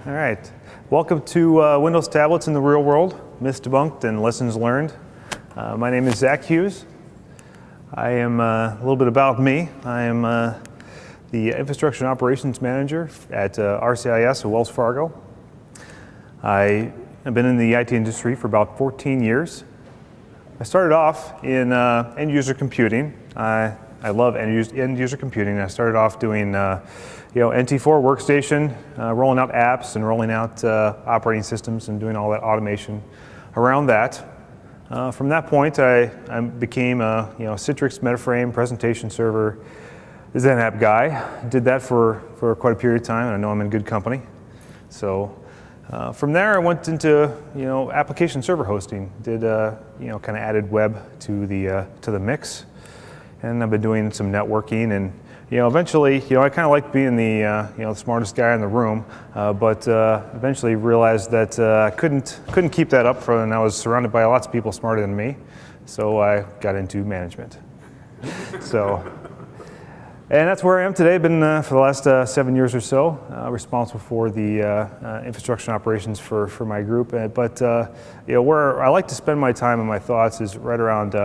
All right. Welcome to Windows Tablets in the Real World, Myths Debunked and Lessons Learned. My name is Hughes. I am, a little bit about me, I am the Infrastructure and Operations Manager at RCIS at Wells Fargo. I have been in the IT industry for about 14 years. I started off in end user computing. I love end user computing. I started off doing NT4 workstation, rolling out apps and rolling out operating systems and doing all that automation around that. From that point, I became a Citrix metaframe presentation server Zen app guy. Did that for quite a period of time, and I know I'm in good company. So from there, I went into application server hosting. Did kind of added web to the mix, and I've been doing some networking and. Eventually, I kind of like being the smartest guy in the room, but eventually realized that I couldn't keep that up, and I was surrounded by lots of people smarter than me, so I got into management. And that's where I am today. I've been for the last 7 years or so, responsible for the infrastructure and operations for my group. But where I like to spend my time and my thoughts is right around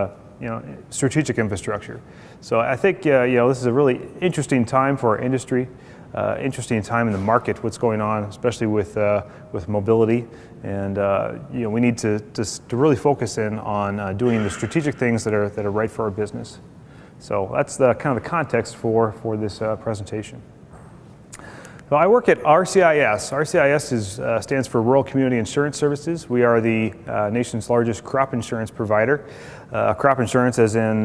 strategic infrastructure. So I think this is a really interesting time for our industry, interesting time in the market, what's going on, especially with mobility, and we need to really focus in on doing the strategic things that are right for our business. So that's the kind of the context for this presentation. So I work at RCIS. RCIS stands for Rural Community Insurance Services. We are the nation's largest crop insurance provider. Crop insurance as in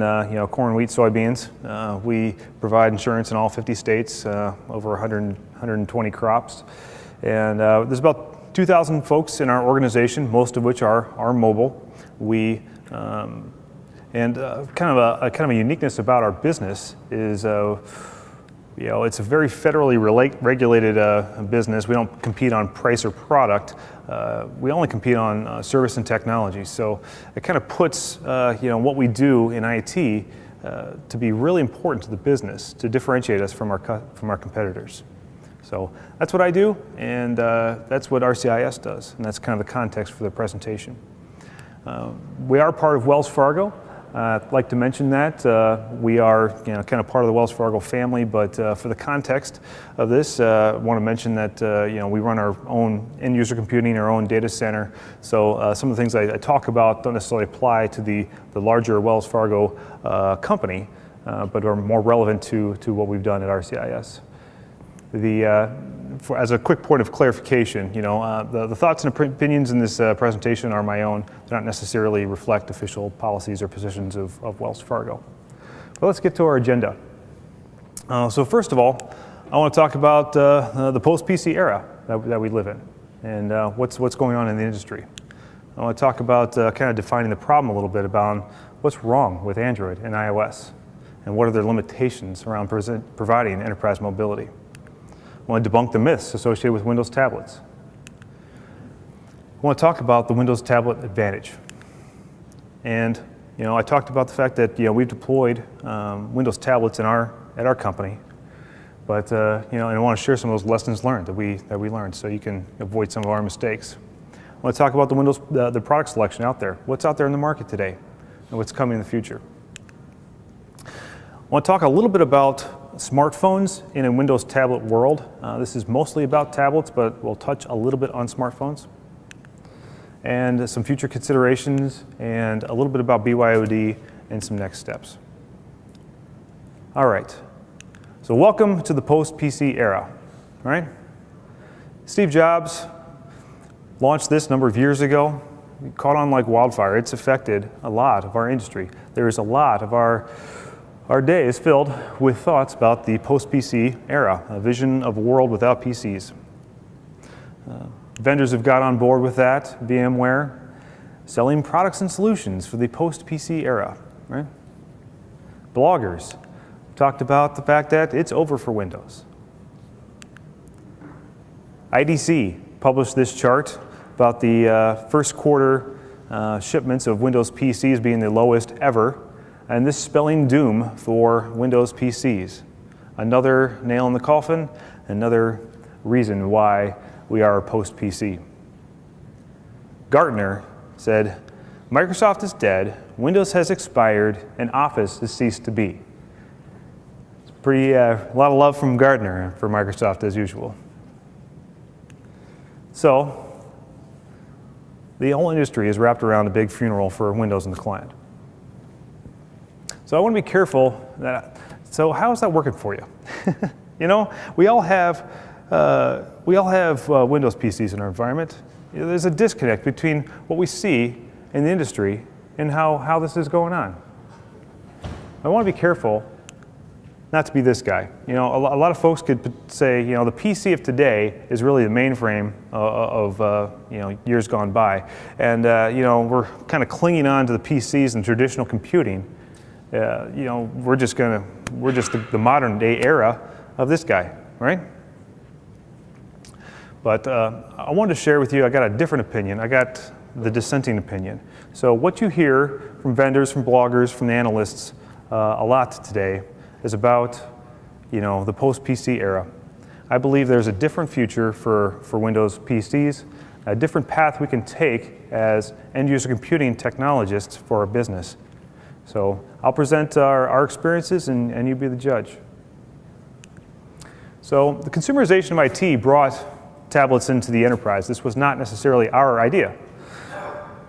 corn, wheat, soybeans. We provide insurance in all 50 states, over 120 crops. And there's about 2,000 folks in our organization, most of which are mobile. We kind of a uniqueness about our business is it's a very federally regulated business. We don't compete on price or product. We only compete on service and technology. So it kind of puts what we do in IT to be really important to the business, to differentiate us from our competitors. So that's what I do, and that's what RCIS does, and that's kind of the context for the presentation. We are part of Wells Fargo. I'd like to mention that we are kind of part of the Wells Fargo family, but for the context of this, I want to mention that we run our own end user computing, our own data center. So some of the things I talk about don't necessarily apply to the larger Wells Fargo company, but are more relevant to what we've done at RCIS. As a quick point of clarification, the thoughts and opinions in this presentation are my own. They don't necessarily reflect official policies or positions of Wells Fargo. But let's get to our agenda. So first of all, I want to talk about the post-PC era that we live in, and what's going on in the industry. I want to talk about kind of defining the problem a little bit about what's wrong with Android and iOS, and what are their limitations around providing enterprise mobility. I want to debunk the myths associated with Windows tablets. I want to talk about the Windows tablet advantage. And I talked about the fact that we've deployed Windows tablets at our company, but and I want to share some of those lessons learned that we learned, so you can avoid some of our mistakes. I want to talk about the product selection out there. What's out there in the market today, and what's coming in the future. I want to talk a little bit about smartphones in a Windows tablet world. This is mostly about tablets, but we'll touch a little bit on smartphones. And some future considerations, and a little bit about BYOD and some next steps. All right, so welcome to the post-PC era, all right? Steve Jobs launched this a number of years ago. It caught on like wildfire. It's affected a lot of our industry. There is a lot of our day is filled with thoughts about the post-PC era, a vision of a world without PCs. Vendors have got on board with that, VMware, selling products and solutions for the post-PC era, right? Bloggers talked about the fact that it's over for Windows. IDC published this chart about the first quarter shipments of Windows PCs being the lowest ever, and this spelling doom for Windows PCs. Another nail in the coffin, another reason why we are post-PC. Gartner said, Microsoft is dead, Windows has expired, and Office has ceased to be. It's pretty, a lot of love from Gartner for Microsoft as usual. So, the whole industry is wrapped around a big funeral for Windows and the client. So I want to be careful. So how is that working for you? You know, we all have Windows PCs in our environment. You know, there's a disconnect between what we see in the industry and how this is going on. I want to be careful not to be this guy. You know, a lot of folks could say, you know, the PC of today is really the mainframe of you know, years gone by, and you know, we're kind of clinging on to the PCs and traditional computing. You know, we're just the modern day era of this guy, right? But I wanted to share with you, I got a different opinion. I got the dissenting opinion. So what you hear from vendors, from bloggers, from the analysts a lot today is about, you know, the post-PC era. I believe there's a different future for Windows PCs, a different path we can take as end-user computing technologists for our business. So I'll present our experiences and you be the judge. So the consumerization of IT brought tablets into the enterprise. This was not necessarily our idea.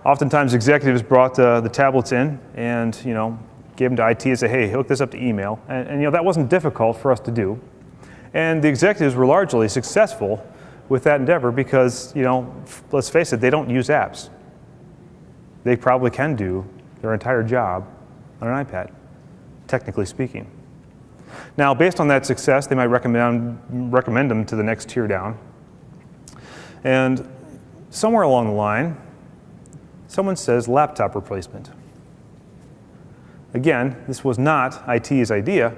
Oftentimes executives brought the tablets in and, you know, gave them to IT and say, hey, hook this up to email. And you know, that wasn't difficult for us to do. And the executives were largely successful with that endeavor because, you know, let's face it, they don't use apps. They probably can do their entire job on an iPad, technically speaking. Now, based on that success, they might recommend them to the next tier down. And somewhere along the line, someone says laptop replacement. Again, this was not IT's idea,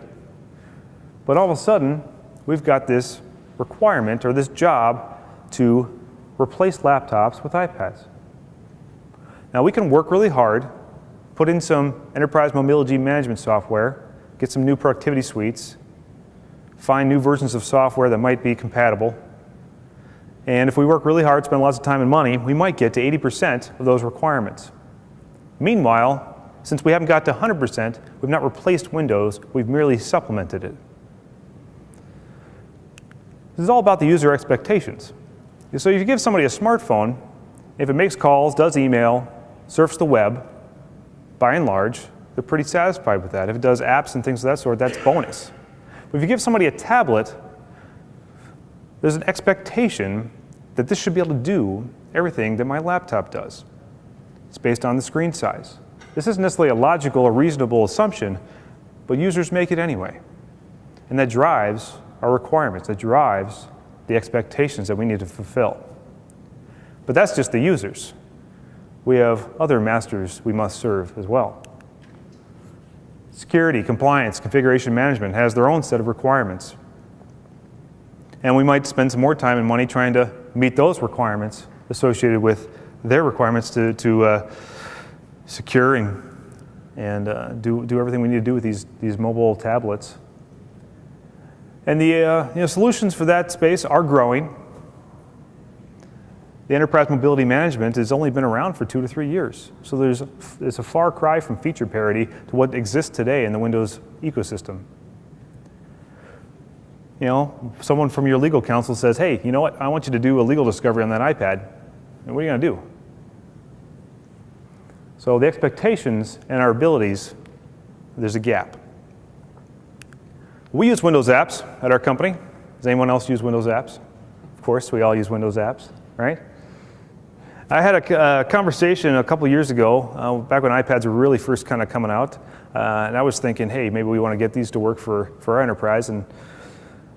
but all of a sudden, we've got this requirement or this job to replace laptops with iPads. Now, we can work really hard, put in some enterprise mobility management software, get some new productivity suites, find new versions of software that might be compatible, and if we work really hard, spend lots of time and money, we might get to 80% of those requirements. Meanwhile, since we haven't got to 100%, we've not replaced Windows, we've merely supplemented it. This is all about the user expectations. So if you give somebody a smartphone, if it makes calls, does email, surfs the web, by and large, they're pretty satisfied with that. If it does apps and things of that sort, that's bonus. But if you give somebody a tablet, there's an expectation that this should be able to do everything that my laptop does. It's based on the screen size. This isn't necessarily a logical or reasonable assumption, but users make it anyway. And that drives our requirements. That drives the expectations that we need to fulfill. But that's just the users. We have other masters we must serve as well. Security, compliance, configuration management has their own set of requirements. And we might spend some more time and money trying to meet those requirements associated with their requirements to secure and do everything we need to do with these mobile tablets. And the solutions for that space are growing. The enterprise mobility management has only been around for 2 to 3 years. So there's a far cry from feature parity to what exists today in the Windows ecosystem. You know, someone from your legal counsel says, hey, you know what, I want you to do a legal discovery on that iPad. And what are you going to do? So the expectations and our abilities, there's a gap. We use Windows apps at our company. Does anyone else use Windows apps? Of course, we all use Windows apps, right? I had a conversation a couple years ago, back when iPads were really first kind of coming out, and I was thinking, hey, maybe we want to get these to work for our enterprise, and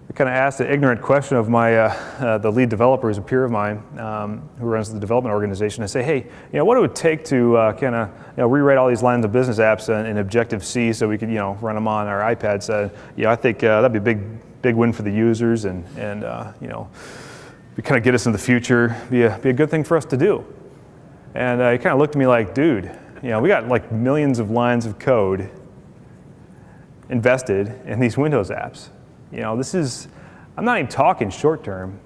I kind of asked an ignorant question of my the lead developer, who's a peer of mine, who runs the development organization. I say, hey, you know, what it would take to kind of rewrite all these lines of business apps in Objective-C so we could run them on our iPads. I think that'd be a big win for the users, and we kind of get us in the future, be a good thing for us to do. And he kind of looked at me like, dude, we got like millions of lines of code invested in these Windows apps. I'm not even talking short term.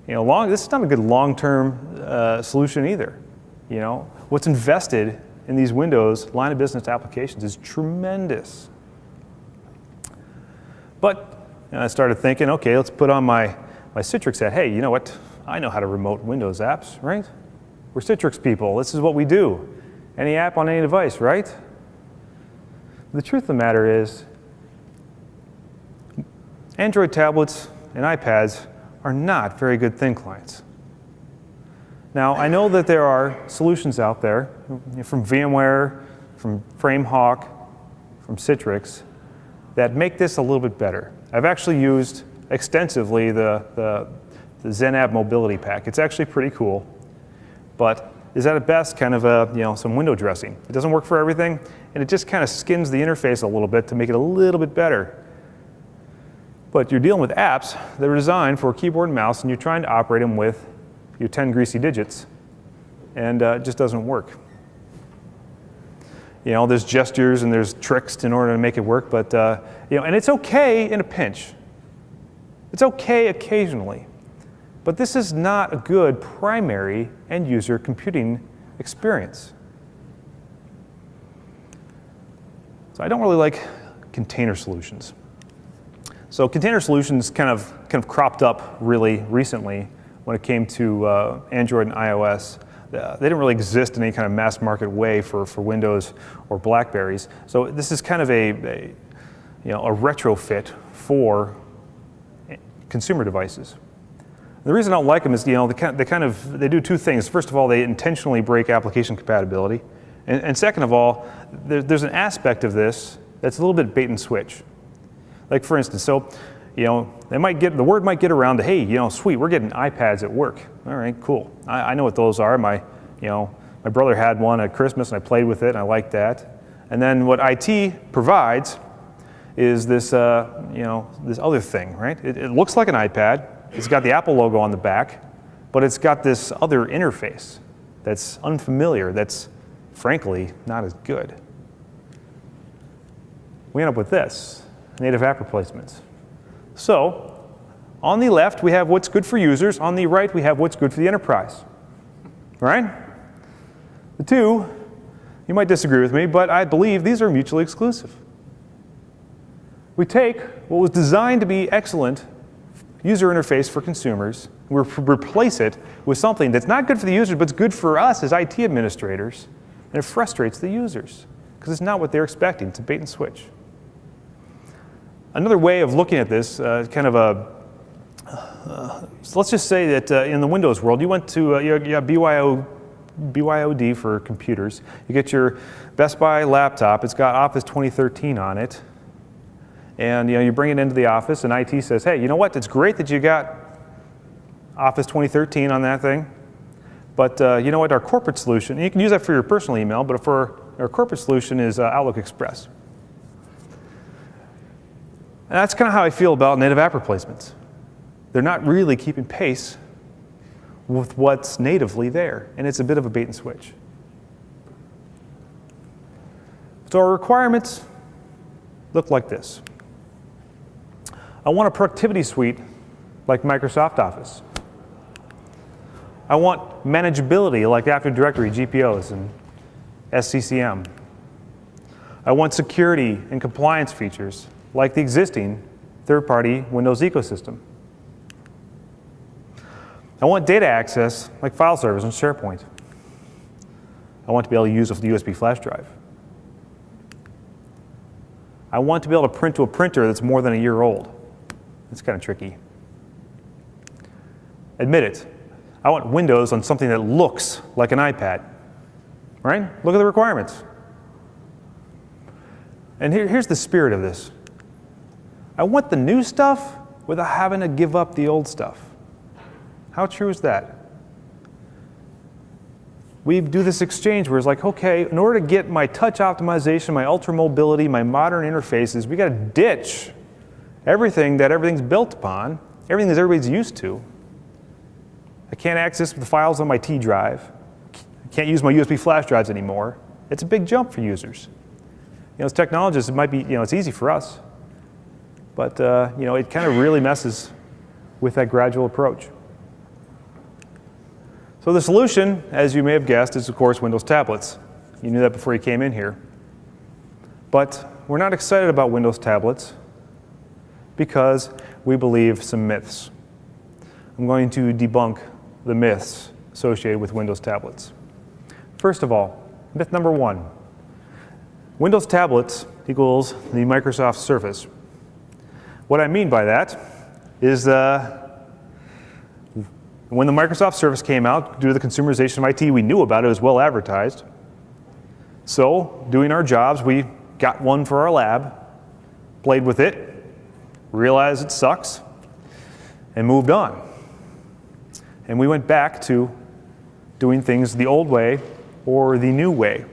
This is not a good long-term solution either. What's invested in these Windows line of business applications is tremendous. But I started thinking, okay, let's put on my Citrix hat. Hey, you know what? I know how to remote Windows apps, right? We're Citrix people. This is what we do. Any app on any device, right? The truth of the matter is, Android tablets and iPads are not very good thin clients. Now, I know that there are solutions out there from VMware, from FrameHawk, from Citrix, that make this a little bit better. I've actually used extensively the ZenApp Mobility Pack. It's actually pretty cool, but is at best kind of some window dressing. It doesn't work for everything, and it just kind of skins the interface a little bit to make it a little bit better. But you're dealing with apps that are designed for a keyboard and mouse, and you're trying to operate them with your 10 greasy digits, and it just doesn't work. There's gestures and there's tricks in order to make it work, but and it's okay in a pinch. It's okay occasionally, but this is not a good primary end user computing experience. So I don't really like container solutions. So container solutions kind of cropped up really recently when it came to Android and iOS. They didn't really exist in any kind of mass market way for Windows or BlackBerries. So this is kind of a retrofit for consumer devices. The reason I don't like them is they do two things. First of all, they intentionally break application compatibility, and second of all, there's an aspect of this that's a little bit bait and switch. Like for instance, the word might get around to, hey, sweet, we're getting iPads at work. All right, cool. I know what those are. My brother had one at Christmas, and I played with it, and I liked that. And then what IT provides is this, this other thing, right? It looks like an iPad. It's got the Apple logo on the back, but it's got this other interface that's unfamiliar, that's frankly not as good. We end up with this, native app replacements. So, on the left, we have what's good for users. On the right, we have what's good for the enterprise. Right? The two, you might disagree with me, but I believe these are mutually exclusive. We take what was designed to be excellent user interface for consumers, we replace it with something that's not good for the users, but it's good for us as IT administrators, and it frustrates the users, because it's not what they're expecting. It's a bait and switch. Another way of looking at this, so let's just say that in the Windows world, you went to you have BYOD for computers. You get your Best Buy laptop. It's got Office 2013 on it, and you bring it into the office, and IT says, "Hey, you know what? It's great that you got Office 2013 on that thing, but you know what? Our corporate solution. And you can use that for your personal email, but for our corporate solution is Outlook Express." And that's kind of how I feel about native app replacements. They're not really keeping pace with what's natively there, and it's a bit of a bait and switch. So our requirements look like this. I want a productivity suite like Microsoft Office. I want manageability like Active Directory, GPOs, and SCCM. I want security and compliance features like the existing third-party Windows ecosystem. I want data access like file servers and SharePoint. I want to be able to use a USB flash drive. I want to be able to print to a printer that's more than a year old. It's kind of tricky. Admit it. I want Windows on something that looks like an iPad. Right? Look at the requirements. And here's the spirit of this. I want the new stuff without having to give up the old stuff. How true is that? We do this exchange where it's like, okay, in order to get my touch optimization, my ultra mobility, my modern interfaces, we got to ditch everything's built upon, everything that everybody's used to. I can't access the files on my T drive. I can't use my USB flash drives anymore. It's a big jump for users. As technologists, it might be, it's easy for us, but it kind of really messes with that gradual approach. So the solution, as you may have guessed, is of course Windows tablets. You knew that before you came in here. But we're not excited about Windows tablets because we believe some myths. I'm going to debunk the myths associated with Windows tablets. First of all, myth number 1. Windows tablets equals the Microsoft Surface. What I mean by that is when the Microsoft Surface came out, due to the consumerization of IT, we knew about it. It was well advertised. So, doing our jobs, we got one for our lab, played with it, realized it sucks, and moved on. And we went back to doing things the old way or the new way.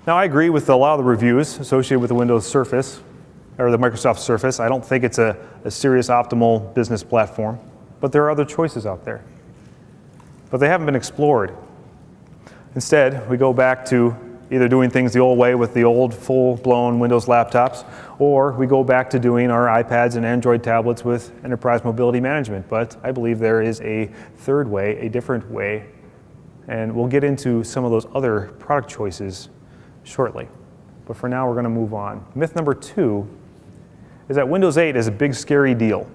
Now, I agree with a lot of the reviews associated with the Windows Surface, or the Microsoft Surface. I don't think it's a serious optimal business platform, but there are other choices out there. But they haven't been explored. Instead, we go back to either doing things the old way with the old full-blown Windows laptops, or we go back to doing our iPads and Android tablets with enterprise mobility management. But I believe there is a third way, a different way, and we'll get into some of those other product choices shortly. But for now, we're going to move on. Myth number 2 is that Windows 8 is a big, scary deal.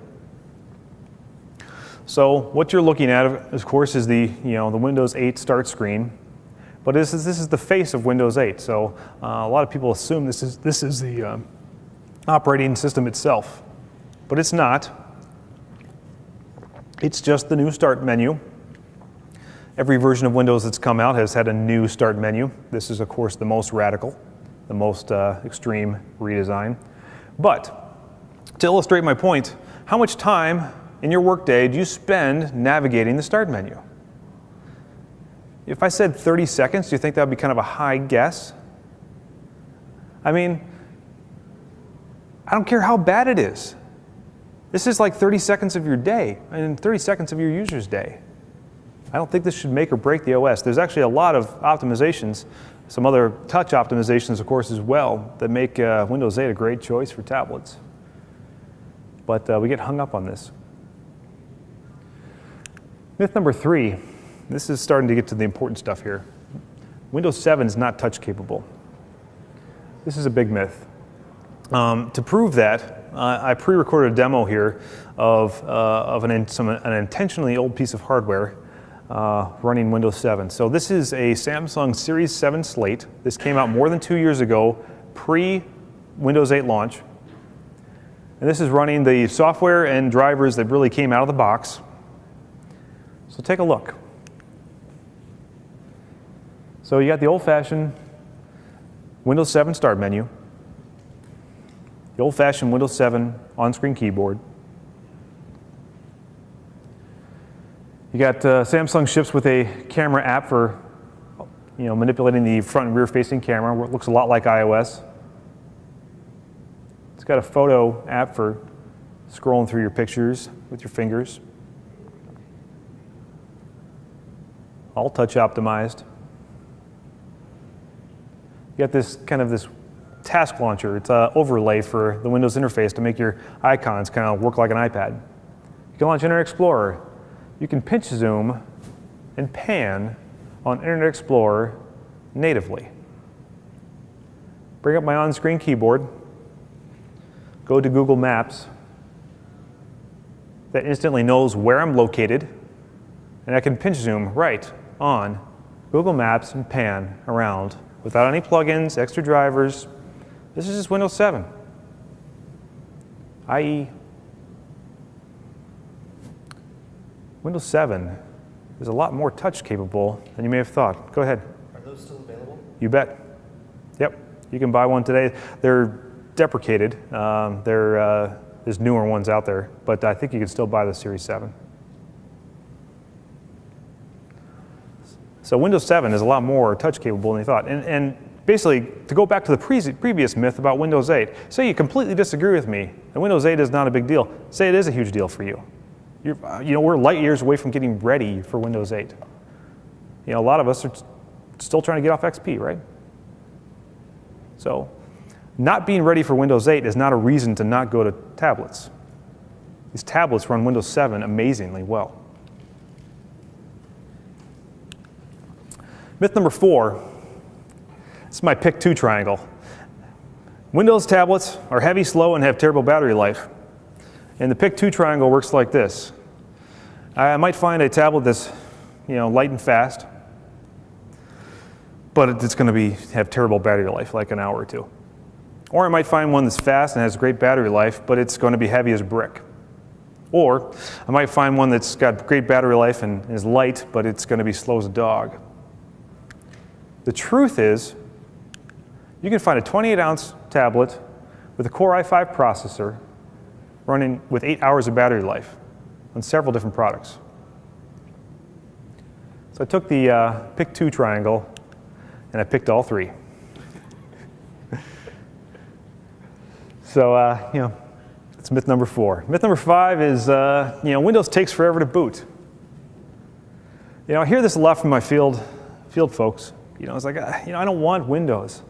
So what you're looking at, of course, is the Windows 8 start screen. But this is the face of Windows 8. So a lot of people assume this is the operating system itself. But it's not. It's just the new start menu. Every version of Windows that's come out has had a new start menu. This is, of course, the most radical, the most extreme redesign. But to illustrate my point, how much time in your workday do you spend navigating the start menu? If I said 30 seconds, do you think that would be kind of a high guess? I mean, I don't care how bad it is. This is like 30 seconds of your day and 30 seconds of your user's day. I don't think this should make or break the OS. There's actually a lot of optimizations, some other touch optimizations, of course, as well, that make Windows 8 a great choice for tablets. But we get hung up on this. Myth number 3, this is starting to get to the important stuff here. Windows 7 is not touch capable. This is a big myth. To prove that, I pre-recorded a demo here of an intentionally old piece of hardware running Windows 7. So this is a Samsung Series 7 slate. This came out more than 2 years ago, pre-Windows 8 launch. And this is running the software and drivers that really came out of the box. So take a look. So you got the old-fashioned Windows 7 start menu, the old-fashioned Windows 7 on-screen keyboard. You got Samsung ships with a camera app for manipulating the front and rear-facing camera, where it looks a lot like iOS. It's got a photo app for scrolling through your pictures with your fingers. All touch optimized. You got this task launcher. It's an overlay for the Windows interface to make your icons kind of work like an iPad. You can launch Internet Explorer. You can pinch zoom and pan on Internet Explorer natively. Bring up my on-screen keyboard. Go to Google Maps. That instantly knows where I'm located. And I can pinch zoom right on Google Maps and pan around without any plugins, extra drivers. This is just Windows 7. i.e., Windows 7 is a lot more touch capable than you may have thought. Go ahead. Are those still available? You bet. Yep. You can buy one today. They're deprecated. There's newer ones out there, but I think you can still buy the Series 7. So Windows 7 is a lot more touch capable than you thought. And basically, to go back to the previous myth about Windows 8, say you completely disagree with me, and Windows 8 is not a big deal. Say it is a huge deal for you. We're light years away from getting ready for Windows 8. A lot of us are still trying to get off XP, right? So not being ready for Windows 8 is not a reason to not go to tablets. These tablets run Windows 7 amazingly well. Myth number 4, this is my pick 2 triangle. Windows tablets are heavy, slow, and have terrible battery life. And the pick 2 triangle works like this. I might find a tablet that's light and fast, but it's going to have terrible battery life, like an hour or two. Or I might find one that's fast and has great battery life, but it's going to be heavy as a brick. Or I might find one that's got great battery life and is light, but it's going to be slow as a dog. The truth is, you can find a 28-ounce tablet with a Core i5 processor running with 8 hours of battery life on several different products. So I took the pick 2 triangle and I picked all 3. So, that's myth number 4. Myth number 5 is, Windows takes forever to boot. I hear this a lot from my field folks. It's like, I don't want Windows.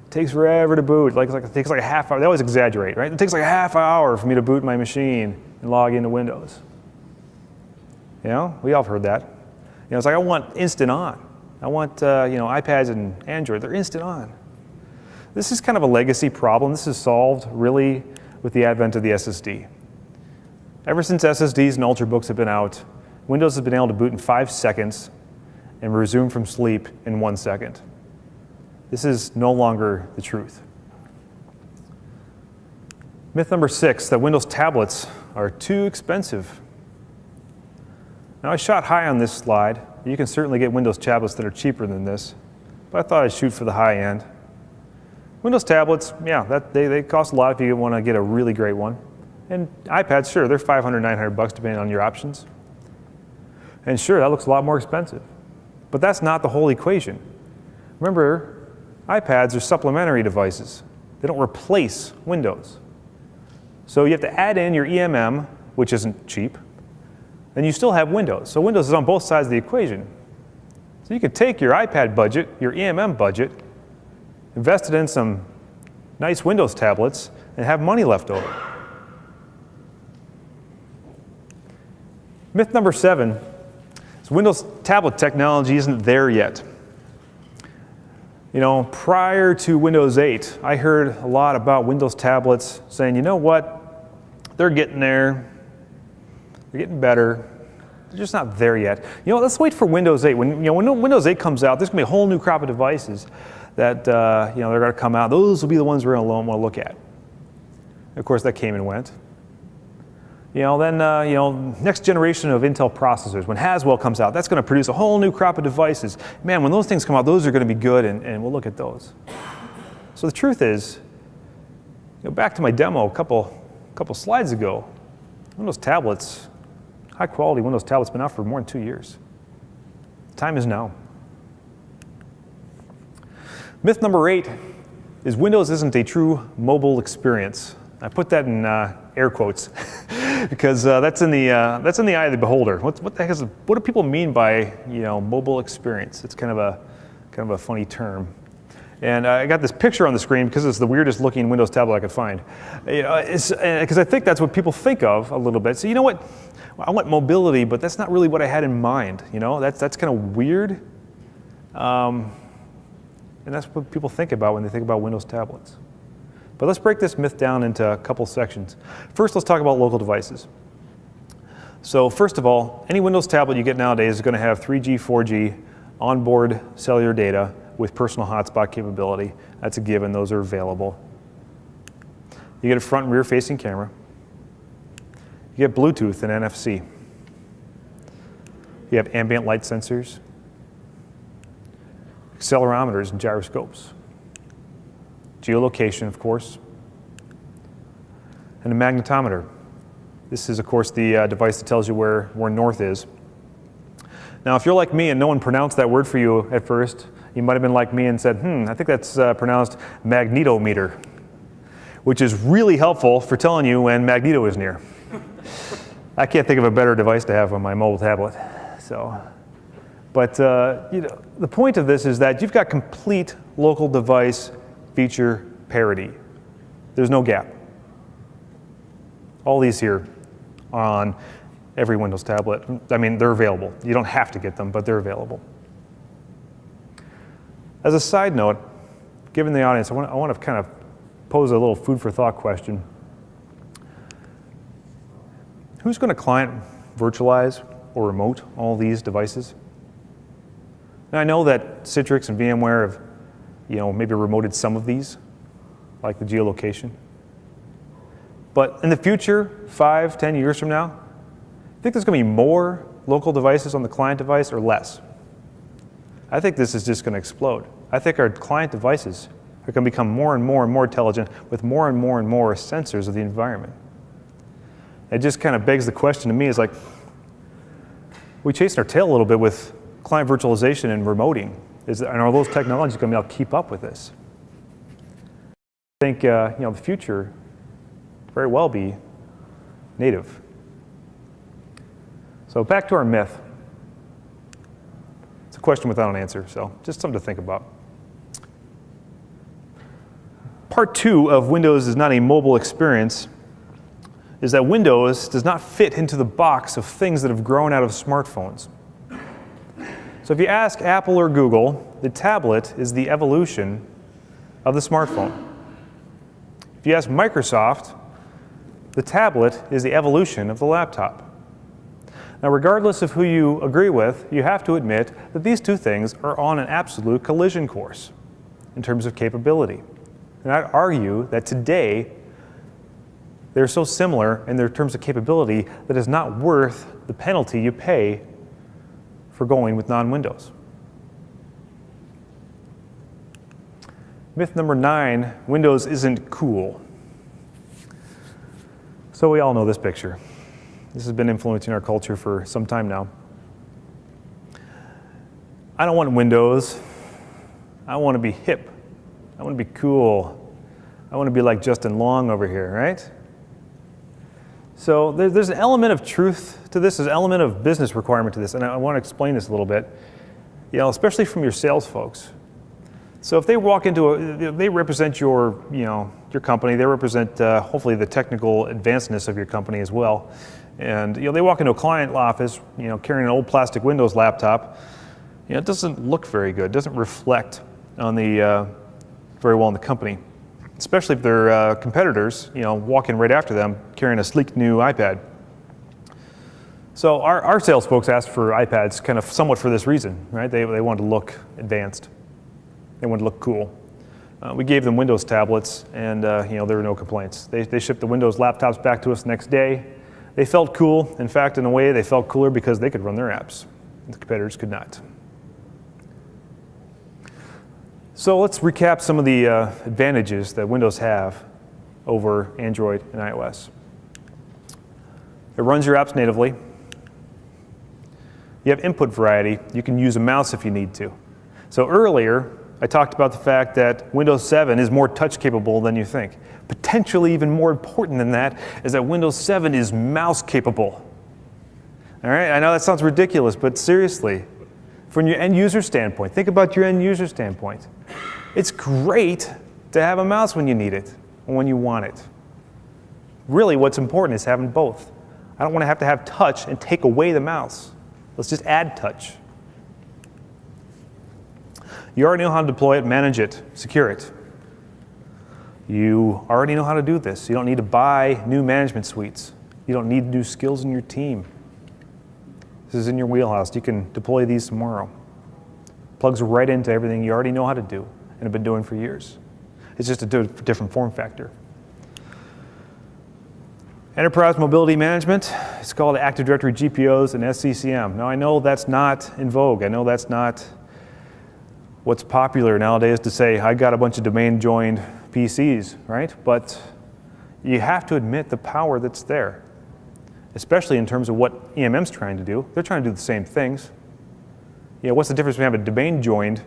It takes forever to boot. It takes like a half hour. They always exaggerate, right? It takes like a half hour for me to boot my machine and log into Windows. We all have heard that. It's like I want instant on. I want, iPads and Android, they're instant on. This is kind of a legacy problem. This is solved really with the advent of the SSD. Ever since SSDs and Ultrabooks have been out, Windows has been able to boot in 5 seconds and resume from sleep in 1 second. This is no longer the truth. Myth number 6, that Windows tablets are too expensive. Now, I shot high on this slide. You can certainly get Windows tablets that are cheaper than this, but I thought I'd shoot for the high end. Windows tablets, they cost a lot if you want to get a really great one. And iPads, sure, they're $500, $900 depending on your options. And sure, that looks a lot more expensive. But that's not the whole equation. Remember, iPads are supplementary devices. They don't replace Windows. So you have to add in your EMM, which isn't cheap, and you still have Windows. So Windows is on both sides of the equation. So you could take your iPad budget, your EMM budget, invest it in some nice Windows tablets, and have money left over. Myth number 7 is Windows tablet technology isn't there yet. Prior to Windows 8, I heard a lot about Windows tablets saying, you know what, they're getting there, they're getting better, they're just not there yet. Let's wait for Windows 8. When Windows 8 comes out, there's going to be a whole new crop of devices that they're going to come out. Those will be the ones we're going to want to look at. Of course, that came and went. Next generation of Intel processors, when Haswell comes out, that's going to produce a whole new crop of devices. Man, when those things come out, those are going to be good, and we'll look at those. So the truth is, back to my demo a couple slides ago, Windows tablets, high-quality Windows tablets, been out for more than 2 years. The time is now. Myth number 8 is Windows isn't a true mobile experience. I put that in air quotes because that's in the eye of the beholder. What the heck what do people mean by mobile experience? It's kind of a funny term. And I got this picture on the screen because it's the weirdest looking Windows tablet I could find. Because I think that's what people think of a little bit. So you know what? I want mobility, but that's not really what I had in mind. That's kind of weird. And that's what people think about when they think about Windows tablets. But let's break this myth down into a couple sections. First, let's talk about local devices. So first of all, any Windows tablet you get nowadays is going to have 3G, 4G onboard cellular data with personal hotspot capability. That's a given. Those are available. You get a front and rear facing camera. You get Bluetooth and NFC. You have ambient light sensors, accelerometers and gyroscopes, geolocation, of course, and a magnetometer. This is, of course, the device that tells you where north is. Now, if you're like me and no one pronounced that word for you at first, you might have been like me and said, I think that's pronounced magnetometer, which is really helpful for telling you when Magneto is near. I can't think of a better device to have on my mobile tablet. But the point of this is that you've got complete local device feature parity. There's no gap. All these here on every Windows tablet. I mean, they're available. You don't have to get them, but they're available. As a side note, given the audience, I want to kind of pose a little food for thought question. Who's going to client virtualize or remote all these devices? Now, I know that Citrix and VMware have, maybe remoted some of these, like the geolocation. But in the future, 5, 10 years from now, I think there's going to be more local devices on the client device or less. I think this is just going to explode. I think our client devices are going to become more and more and more intelligent with more and more sensors of the environment. It just kind of begs the question to me is like, we chasing our tail a little bit with client virtualization and remoting. And are those technologies going to be able to keep up with this? I think the future very well be native. So back to our myth. It's a question without an answer, so just something to think about. Part 2 of Windows is not a mobile experience is that Windows does not fit into the box of things that have grown out of smartphones. So if you ask Apple or Google, the tablet is the evolution of the smartphone. If you ask Microsoft, the tablet is the evolution of the laptop. Now, regardless of who you agree with, you have to admit that these two things are on an absolute collision course in terms of capability. And I'd argue that today, they're so similar in their terms of capability that it's not worth the penalty you pay for going with non-Windows. Myth number 9, Windows isn't cool. So we all know this picture. This has been influencing our culture for some time now. I don't want Windows. I want to be hip. I want to be cool. I want to be like Justin Long over here, right? So there's an element of truth to this, there's an element of business requirement to this, and I want to explain this a little bit, especially from your sales folks. So if they walk into they represent your company, they represent hopefully the technical advancedness of your company as well. And they walk into a client office, carrying an old plastic Windows laptop. It doesn't look very good. It doesn't reflect on the very well in the company, especially if their competitors, walk in right after them carrying a sleek new iPad. So our sales folks asked for iPads kind of somewhat for this reason, right? They wanted to look advanced. They wanted to look cool. We gave them Windows tablets, and there were no complaints. They shipped the Windows laptops back to us the next day. They felt cool. In fact, in a way, they felt cooler because they could run their apps. The competitors could not. So let's recap some of the advantages that Windows have over Android and iOS. It runs your apps natively. You have input variety. You can use a mouse if you need to. So earlier, I talked about the fact that Windows 7 is more touch capable than you think. Potentially even more important than that is that Windows 7 is mouse capable. All right, I know that sounds ridiculous, but seriously, from your end user standpoint, think about your end user standpoint. It's great to have a mouse when you need it and when you want it. Really, what's important is having both. I don't want to have touch and take away the mouse. Let's just add touch. You already know how to deploy it, manage it, secure it. You already know how to do this. You don't need to buy new management suites. You don't need new skills in your team. This is in your wheelhouse. You can deploy these tomorrow. Plugs right into everything you already know how to do and have been doing for years. It's just a different form factor. Enterprise Mobility Management, it's called Active Directory GPOs and SCCM. Now I know that's not in vogue. I know that's not what's popular nowadays to say, I got a bunch of domain-joined PCs, right? But you have to admit the power that's there, especially in terms of what EMM's trying to do. They're trying to do the same things. What's the difference between having a domain-joined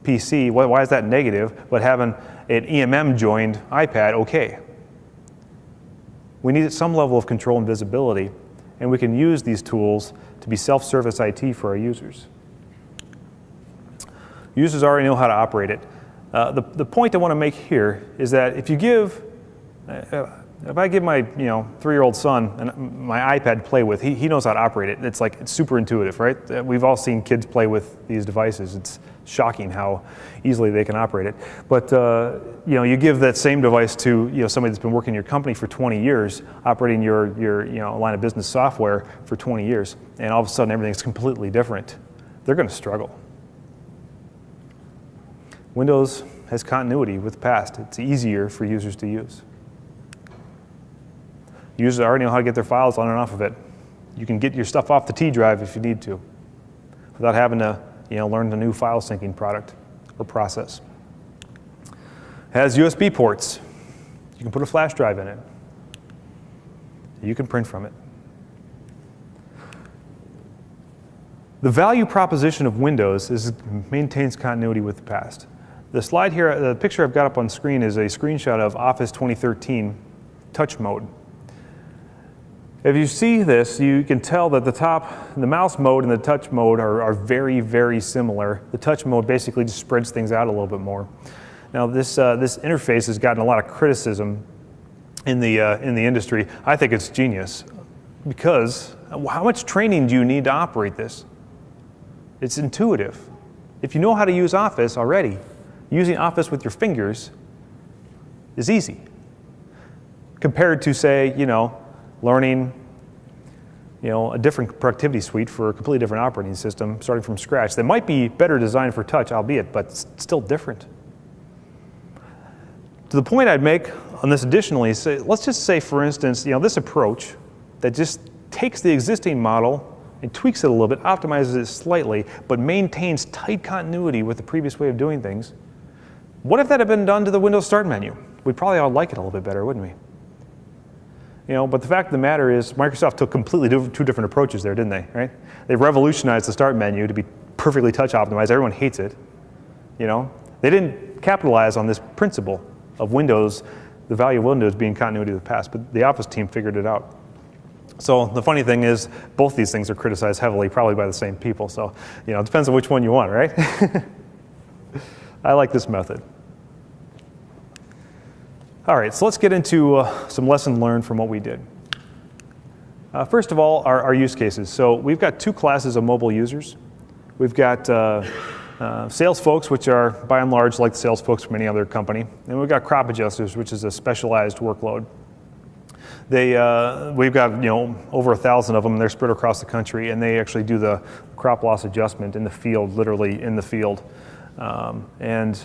PC, why is that negative, but having an EMM-joined iPad okay? We need some level of control and visibility, and we can use these tools to be self-service IT for our users. Users already know how to operate it. The point I want to make here is that if I give my 3-year-old son my iPad to play with, he knows how to operate it. It's super intuitive, right? We've all seen kids play with these devices. It's shocking how easily they can operate it. But you know, you give that same device to somebody that's been working in your company for 20 years, operating your line of business software for 20 years, and all of a sudden everything's completely different. They're going to struggle. Windows has continuity with the past. It's easier for users to use. Users already know how to get their files on and off of it. You can get your stuff off the T drive if you need to, without having to learn a new file syncing product or process. It has USB ports. You can put a flash drive in it. You can print from it. The value proposition of Windows maintains continuity with the past. The slide here, the picture I've got up on screen is a screenshot of Office 2013 touch mode. If you see this, you can tell that the mouse mode and the touch mode are very, very similar. The touch mode basically just spreads things out a little bit more. Now this interface has gotten a lot of criticism in the industry. I think it's genius, because how much training do you need to operate this? It's intuitive. If you know how to use Office already, using Office with your fingers is easy. Compared to, say, learning a different productivity suite for a completely different operating system, starting from scratch. They might be better designed for touch, albeit, but it's still different. To the point I'd make on this additionally, let's just say, for instance, this approach that just takes the existing model and tweaks it a little bit, optimizes it slightly, but maintains tight continuity with the previous way of doing things. What if that had been done to the Windows Start menu? We'd probably all like it a little bit better, wouldn't we? But the fact of the matter is, Microsoft took completely two different approaches there, didn't they? Right? They revolutionized the Start menu to be perfectly touch optimized. Everyone hates it. They didn't capitalize on this principle of Windows, the value of Windows being continuity of the past, but the Office team figured it out. So the funny thing is, both these things are criticized heavily, probably by the same people. So it depends on which one you want, right? I like this method. All right, so let's get into some lessons learned from what we did. First of all, our use cases. So we've got two classes of mobile users. We've got sales folks, which are by and large like the sales folks from any other company. And we've got crop adjusters, which is a specialized workload. We've got over 1,000 of them. They're spread across the country, and they actually do the crop loss adjustment in the field, literally in the field. And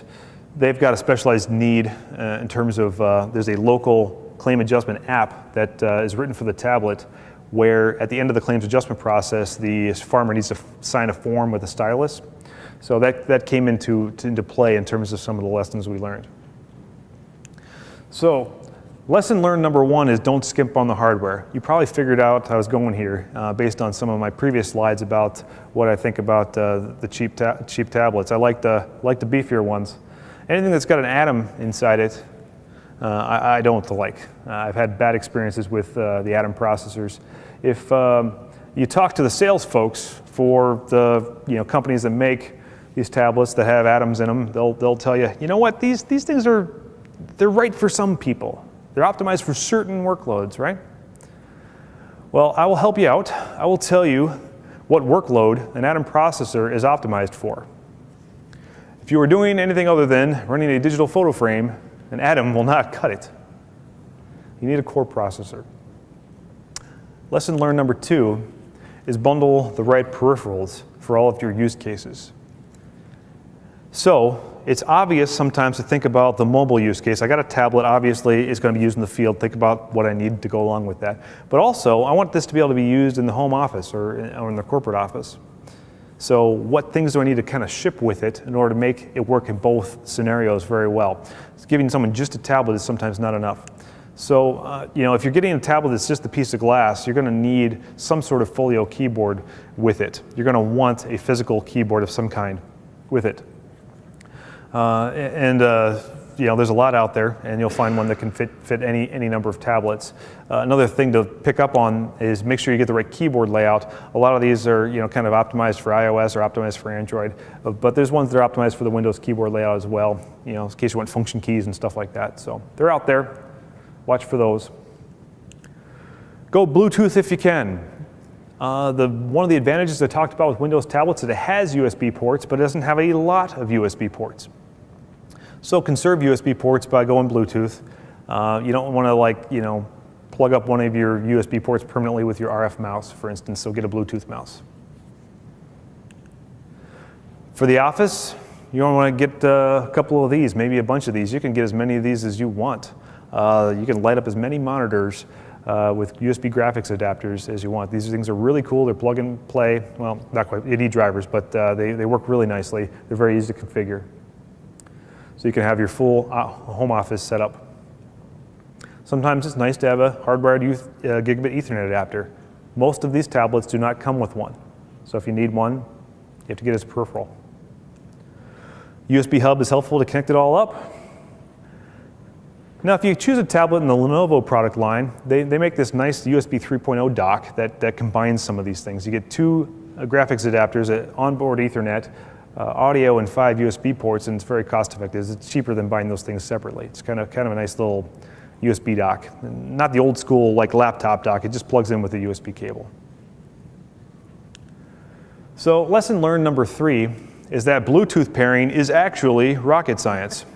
they've got a specialized need in terms of there's a local claim adjustment app that is written for the tablet, where at the end of the claims adjustment process, the farmer needs to sign a form with a stylus. So that came into play in terms of some of the lessons we learned. So lesson learned number one is don't skimp on the hardware. You probably figured out I was going here based on some of my previous slides about what I think about the cheap tablets. I like the beefier ones. Anything that's got an Atom inside it, I don't like. I've had bad experiences with the Atom processors. If you talk to the sales folks for the companies that make these tablets that have Atoms in them, they'll tell you, you know what, these things they're right for some people. They're optimized for certain workloads, right? Well, I will help you out. I will tell you what workload an Atom processor is optimized for. If you are doing anything other than running a digital photo frame, an Atom will not cut it. You need a core processor. Lesson learned number two is bundle the right peripherals for all of your use cases. So it's obvious sometimes to think about the mobile use case. I got a tablet, obviously it's going to be used in the field. Think about what I need to go along with that. But also, I want this to be able to be used in the home office or in the corporate office. So what things do I need to kind of ship with it in order to make it work in both scenarios very well? Giving someone just a tablet is sometimes not enough. So if you're getting a tablet that's just a piece of glass, you're going to need some sort of folio keyboard with it. You're going to want a physical keyboard of some kind with it. There's a lot out there, and you'll find one that can fit any number of tablets. Another thing to pick up on is make sure you get the right keyboard layout. A lot of these are kind of optimized for iOS or optimized for Android, but there's ones that are optimized for the Windows keyboard layout as well, in case you want function keys and stuff like that. So they're out there. Watch for those. Go Bluetooth if you can. One of the advantages I talked about with Windows tablets is that it has USB ports, but it doesn't have a lot of USB ports. So conserve USB ports by going Bluetooth. You don't want to plug up one of your USB ports permanently with your RF mouse, for instance, so get a Bluetooth mouse. For the office, you don't want to get a couple of these, maybe a bunch of these. You can get as many of these as you want. You can light up as many monitors with USB graphics adapters as you want. These things are really cool. They're plug and play. Well, not quite. You need drivers, but they work really nicely. They're very easy to configure. So you can have your full home office set up. Sometimes it's nice to have a hardwired gigabit Ethernet adapter. Most of these tablets do not come with one. So if you need one, you have to get it as a peripheral. USB hub is helpful to connect it all up. Now, if you choose a tablet in the Lenovo product line, they make this nice USB 3.0 dock that combines some of these things. You get 2 graphics adapters, an onboard Ethernet, audio, and 5 USB ports, and it's very cost effective. It's cheaper than buying those things separately. It's kind of a nice little USB dock. Not the old school like laptop dock, it just plugs in with a USB cable. So lesson learned number 3 is that Bluetooth pairing is actually rocket science.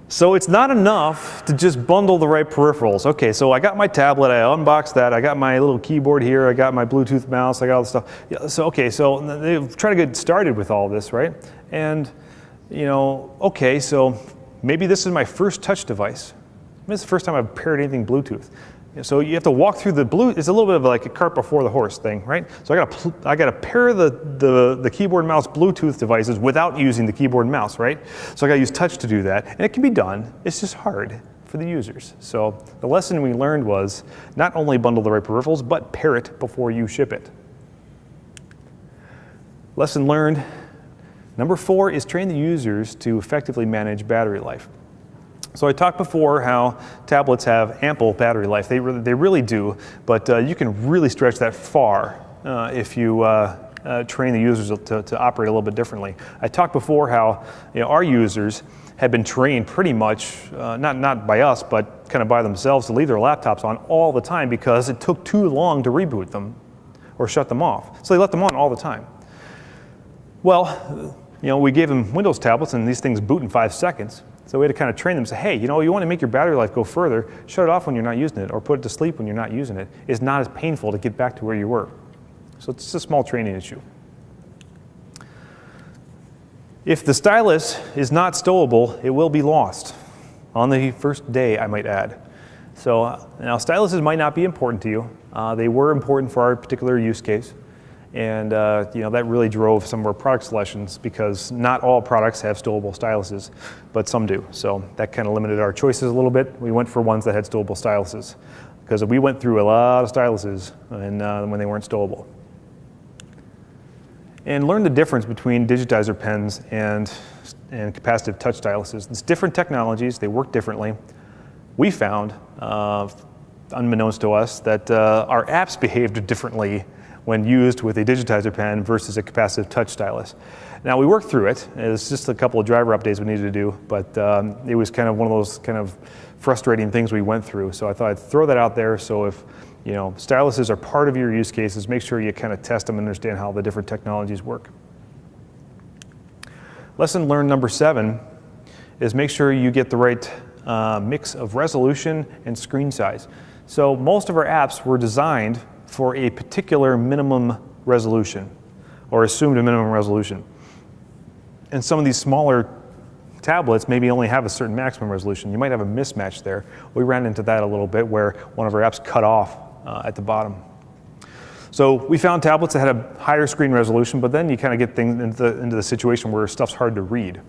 So it's not enough to just bundle the right peripherals. Okay, so I got my tablet, I unboxed that, I got my little keyboard here, I got my Bluetooth mouse, I got all this stuff. Yeah, so okay, so they try to get started with all this, right? And okay, so maybe this is my first touch device. Maybe it's the first time I've paired anything Bluetooth. So you have to walk through the it's a little bit of like a cart before the horse thing, right? So I got to pair the keyboard and mouse Bluetooth devices without using the keyboard and mouse, right? So I got to use touch to do that, and it can be done. It's just hard for the users. So the lesson we learned was not only bundle the right peripherals, but pair it before you ship it. Lesson learned number 4 is train the users to effectively manage battery life. So I talked before how tablets have ample battery life. They really do, but you can really stretch that far if you train the users to operate a little bit differently. I talked before how our users have been trained pretty much, not by us, but kind of by themselves, to leave their laptops on all the time because it took too long to reboot them or shut them off. So they let them on all the time. Well, we gave them Windows tablets and these things boot in 5 seconds. So we had to kind of train them and say, hey, you want to make your battery life go further, shut it off when you're not using it or put it to sleep when you're not using it. It's not as painful to get back to where you were. So it's a small training issue. If the Stylus is not stowable, it will be lost on the first day, I might add. So now Styluses might not be important to you. They were important for our particular use case. And that really drove some of our product selections because not all products have stowable styluses, but some do. So that kind of limited our choices a little bit. We went for ones that had stowable styluses because we went through a lot of styluses when they weren't stowable. And learn the difference between Digitizer pens and capacitive touch styluses. It's different technologies. They work differently. We found, unbeknownst to us, that our apps behaved differently when used with a Digitizer pen versus a capacitive touch stylus. Now we worked through it. It's just a couple of driver updates we needed to do, but it was kind of one of those kind of frustrating things we went through. So I thought I'd throw that out there. So if styluses are part of your use cases, make sure you kind of test them and understand how the different technologies work. Lesson learned number 7 is make sure you get the right mix of resolution and screen size. So most of our apps were designed for a particular minimum resolution or assumed a minimum resolution. And some of these smaller tablets maybe only have a certain maximum resolution. You might have a mismatch there. We ran into that a little bit where one of our apps cut off at the bottom. So we found tablets that had a higher screen resolution, but then you kind of get things into the situation where stuff's hard to read.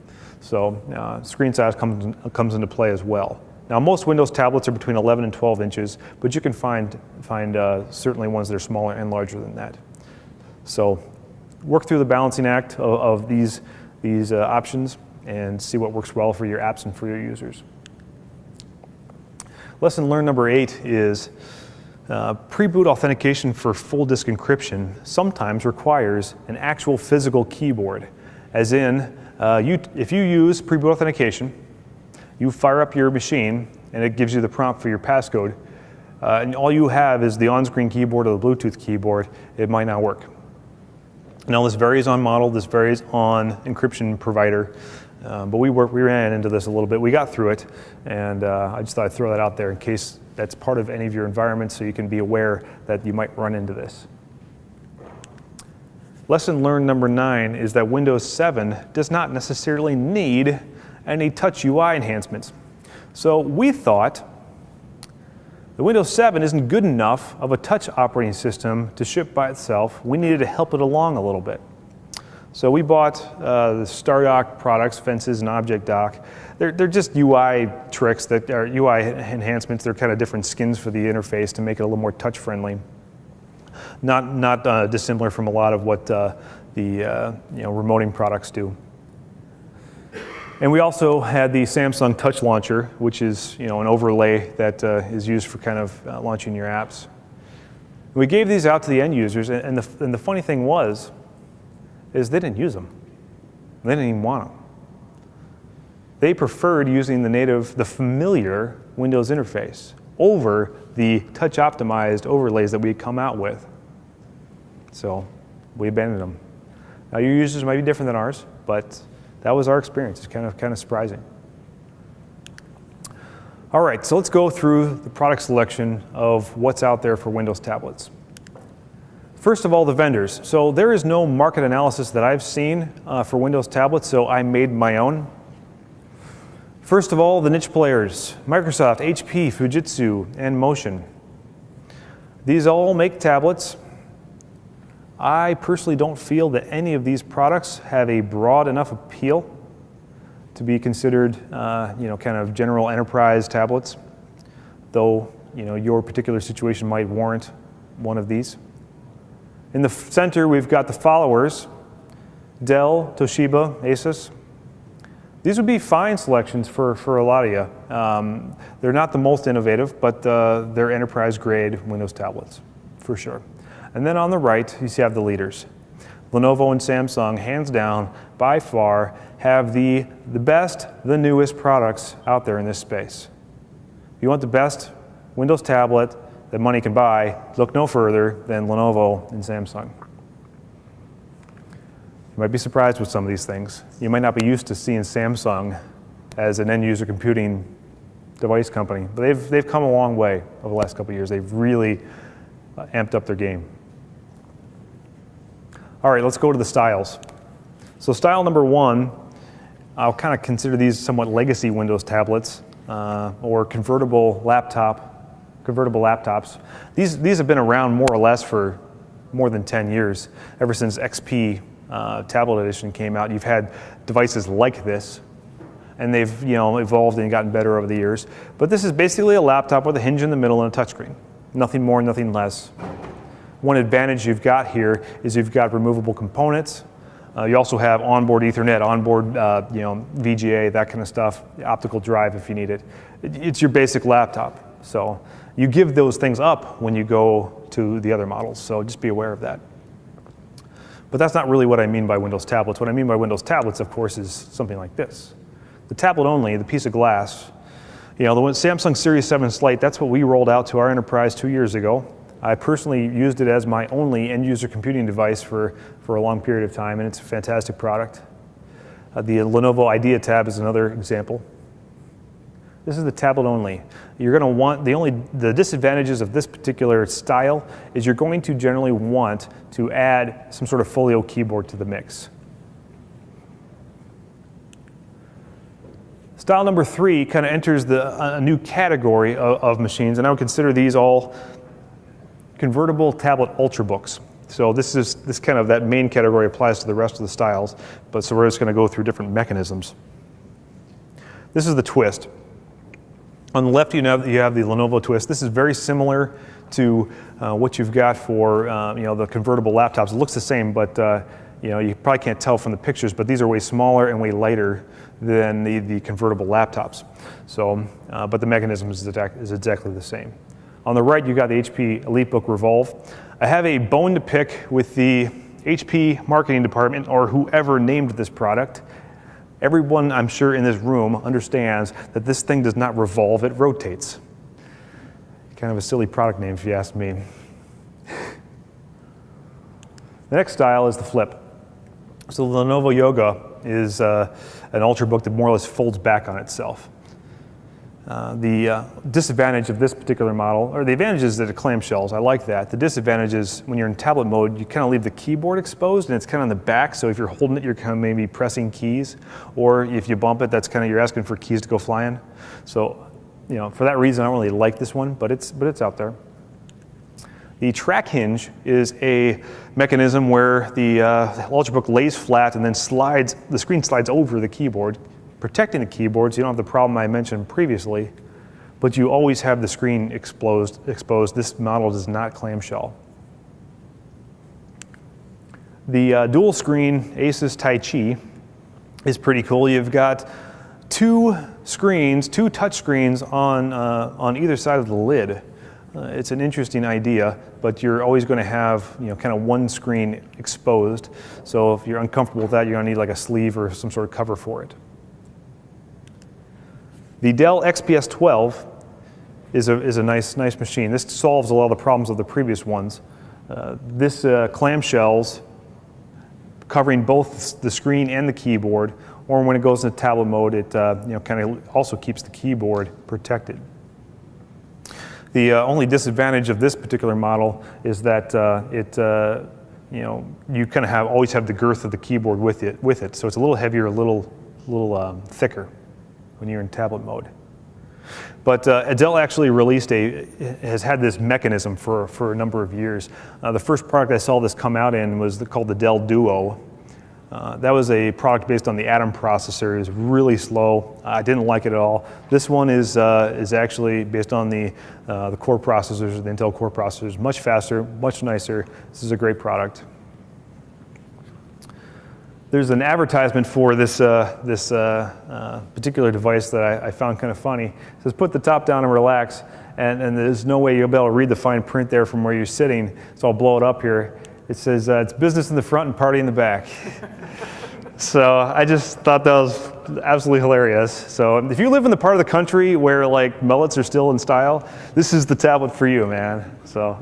So screen size comes into play as well. Now, most Windows tablets are between 11 and 12 inches, but you can find certainly ones that are smaller and larger than that. So work through the balancing act of these options and see what works well for your apps and for your users. Lesson learned number 8 is pre-boot authentication for full disk encryption sometimes requires an actual physical keyboard. As in, if you use pre-boot authentication, you fire up your machine and it gives you the prompt for your passcode. and all you have is the on-screen keyboard or the Bluetooth keyboard, it might not work. Now this varies on model, this varies on encryption provider, but we ran into this a little bit. We got through it, and I just thought I'd throw that out there in case that's part of any of your environments, so you can be aware that you might run into this. Lesson learned number 9 is that Windows 7 does not necessarily need any touch UI enhancements. So we thought the Windows 7 isn't good enough of a touch operating system to ship by itself. We needed to help it along a little bit. So we bought the StarDock products, Fences and Object Dock. They're just UI tricks, that are UI enhancements. They're kind of different skins for the interface to make it a little more touch friendly. Not dissimilar from a lot of what the remoting products do. And we also had the Samsung Touch Launcher, which is an overlay that is used for kind of launching your apps. We gave these out to the end users, and the funny thing is they didn't use them. They didn't even want them. They preferred using the familiar Windows interface over the touch-optimized overlays that we had come out with. So we abandoned them. Now your users might be different than ours, but that was our experience. It's kind of surprising. All right, so let's go through the product selection of what's out there for Windows tablets. First of all, the vendors. So there is no market analysis that I've seen for Windows tablets, so I made my own. First of all, the niche players: Microsoft, HP, Fujitsu, and Motion. These all make tablets. I personally don't feel that any of these products have a broad enough appeal to be considered, kind of general enterprise tablets, though, your particular situation might warrant one of these. In the center, we've got the followers: Dell, Toshiba, Asus. These would be fine selections for a lot of you. They're not the most innovative, but they're enterprise-grade Windows tablets, for sure. And then on the right, you have the leaders. Lenovo and Samsung, hands down, by far, have the best, the newest products out there in this space. If you want the best Windows tablet that money can buy, look no further than Lenovo and Samsung. You might be surprised with some of these things. You might not be used to seeing Samsung as an end-user computing device company, but they've come a long way over the last couple of years. They've really amped up their game. All right, let's go to the styles. So style number 1, I'll kind of consider these somewhat legacy Windows tablets or convertible laptops. These have been around more or less for more than 10 years. Ever since XP Tablet Edition came out, you've had devices like this, and they've evolved and gotten better over the years. But this is basically a laptop with a hinge in the middle and a touchscreen. Nothing more, nothing less. One advantage you've got here is you've got removable components. You also have onboard Ethernet, onboard VGA, that kind of stuff, optical drive if you need it. It's your basic laptop. So you give those things up when you go to the other models, so just be aware of that. But that's not really what I mean by Windows tablets. What I mean by Windows tablets, of course, is something like this. The tablet only, the piece of glass. The Samsung Series 7 Slate, that's what we rolled out to our enterprise 2 years ago. I personally used it as my only end-user computing device for a long period of time, and it's a fantastic product. The Lenovo Idea Tab is another example. This is the tablet only. You're going to want, the disadvantages of this particular style is you're going to generally want to add some sort of folio keyboard to the mix. Style number 3 kind of enters a new category of machines, and I would consider these all convertible tablet Ultrabooks. So this kind of that main category applies to the rest of the styles, but so we're just going to go through different mechanisms. This is the Twist. On the left, you have the Lenovo Twist. This is very similar to what you've got for the convertible laptops. It looks the same, but you probably can't tell from the pictures, but these are way smaller and way lighter than the convertible laptops. So, but the mechanism is exactly the same. On the right, you've got the HP EliteBook Revolve. I have a bone to pick with the HP marketing department or whoever named this product. Everyone, I'm sure, in this room understands that this thing does not revolve, it rotates. Kind of a silly product name if you ask me. The next style is the flip. So the Lenovo Yoga is an Ultrabook that more or less folds back on itself. The disadvantage of this particular model, or the advantage is that it clamshells. I like that. The disadvantage is when you're in tablet mode, you kind of leave the keyboard exposed and it's kind of on the back. So if you're holding it, you're kind of maybe pressing keys, or if you bump it, that's kind of you're asking for keys to go flying. So, for that reason, I don't really like this one, but it's out there. The track hinge is a mechanism where the Ultrabook lays flat and then the screen slides over the keyboard, protecting the keyboard so you don't have the problem I mentioned previously, but you always have the screen exposed. This model does not clamshell. The dual screen Asus Tai Chi is pretty cool. You've got two touch screens on either side of the lid. It's an interesting idea, but you're always going to have kind of one screen exposed. So if you're uncomfortable with that, you're going to need like a sleeve or some sort of cover for it. The Dell XPS 12 is a nice machine. This solves a lot of the problems of the previous ones. This clamshells covering both the screen and the keyboard, or when it goes into tablet mode, it kind of also keeps the keyboard protected. The only disadvantage of this particular model is that you kind of always have the girth of the keyboard with it, so it's a little heavier, a little thicker when you're in tablet mode. But Dell actually has had this mechanism for a number of years. The first product I saw this come out in was called the Dell Duo. That was a product based on the Atom processor. It was really slow. I didn't like it at all. This one is actually based on the core processors, the Intel core processors. Much faster, much nicer. This is a great product. There's an advertisement for this particular device that I found kind of funny. It says, put the top down and relax, and there's no way you'll be able to read the fine print there from where you're sitting, so I'll blow it up here. It says, it's business in the front and party in the back. So I just thought that was absolutely hilarious. So if you live in the part of the country where like mullets are still in style, this is the tablet for you, man. So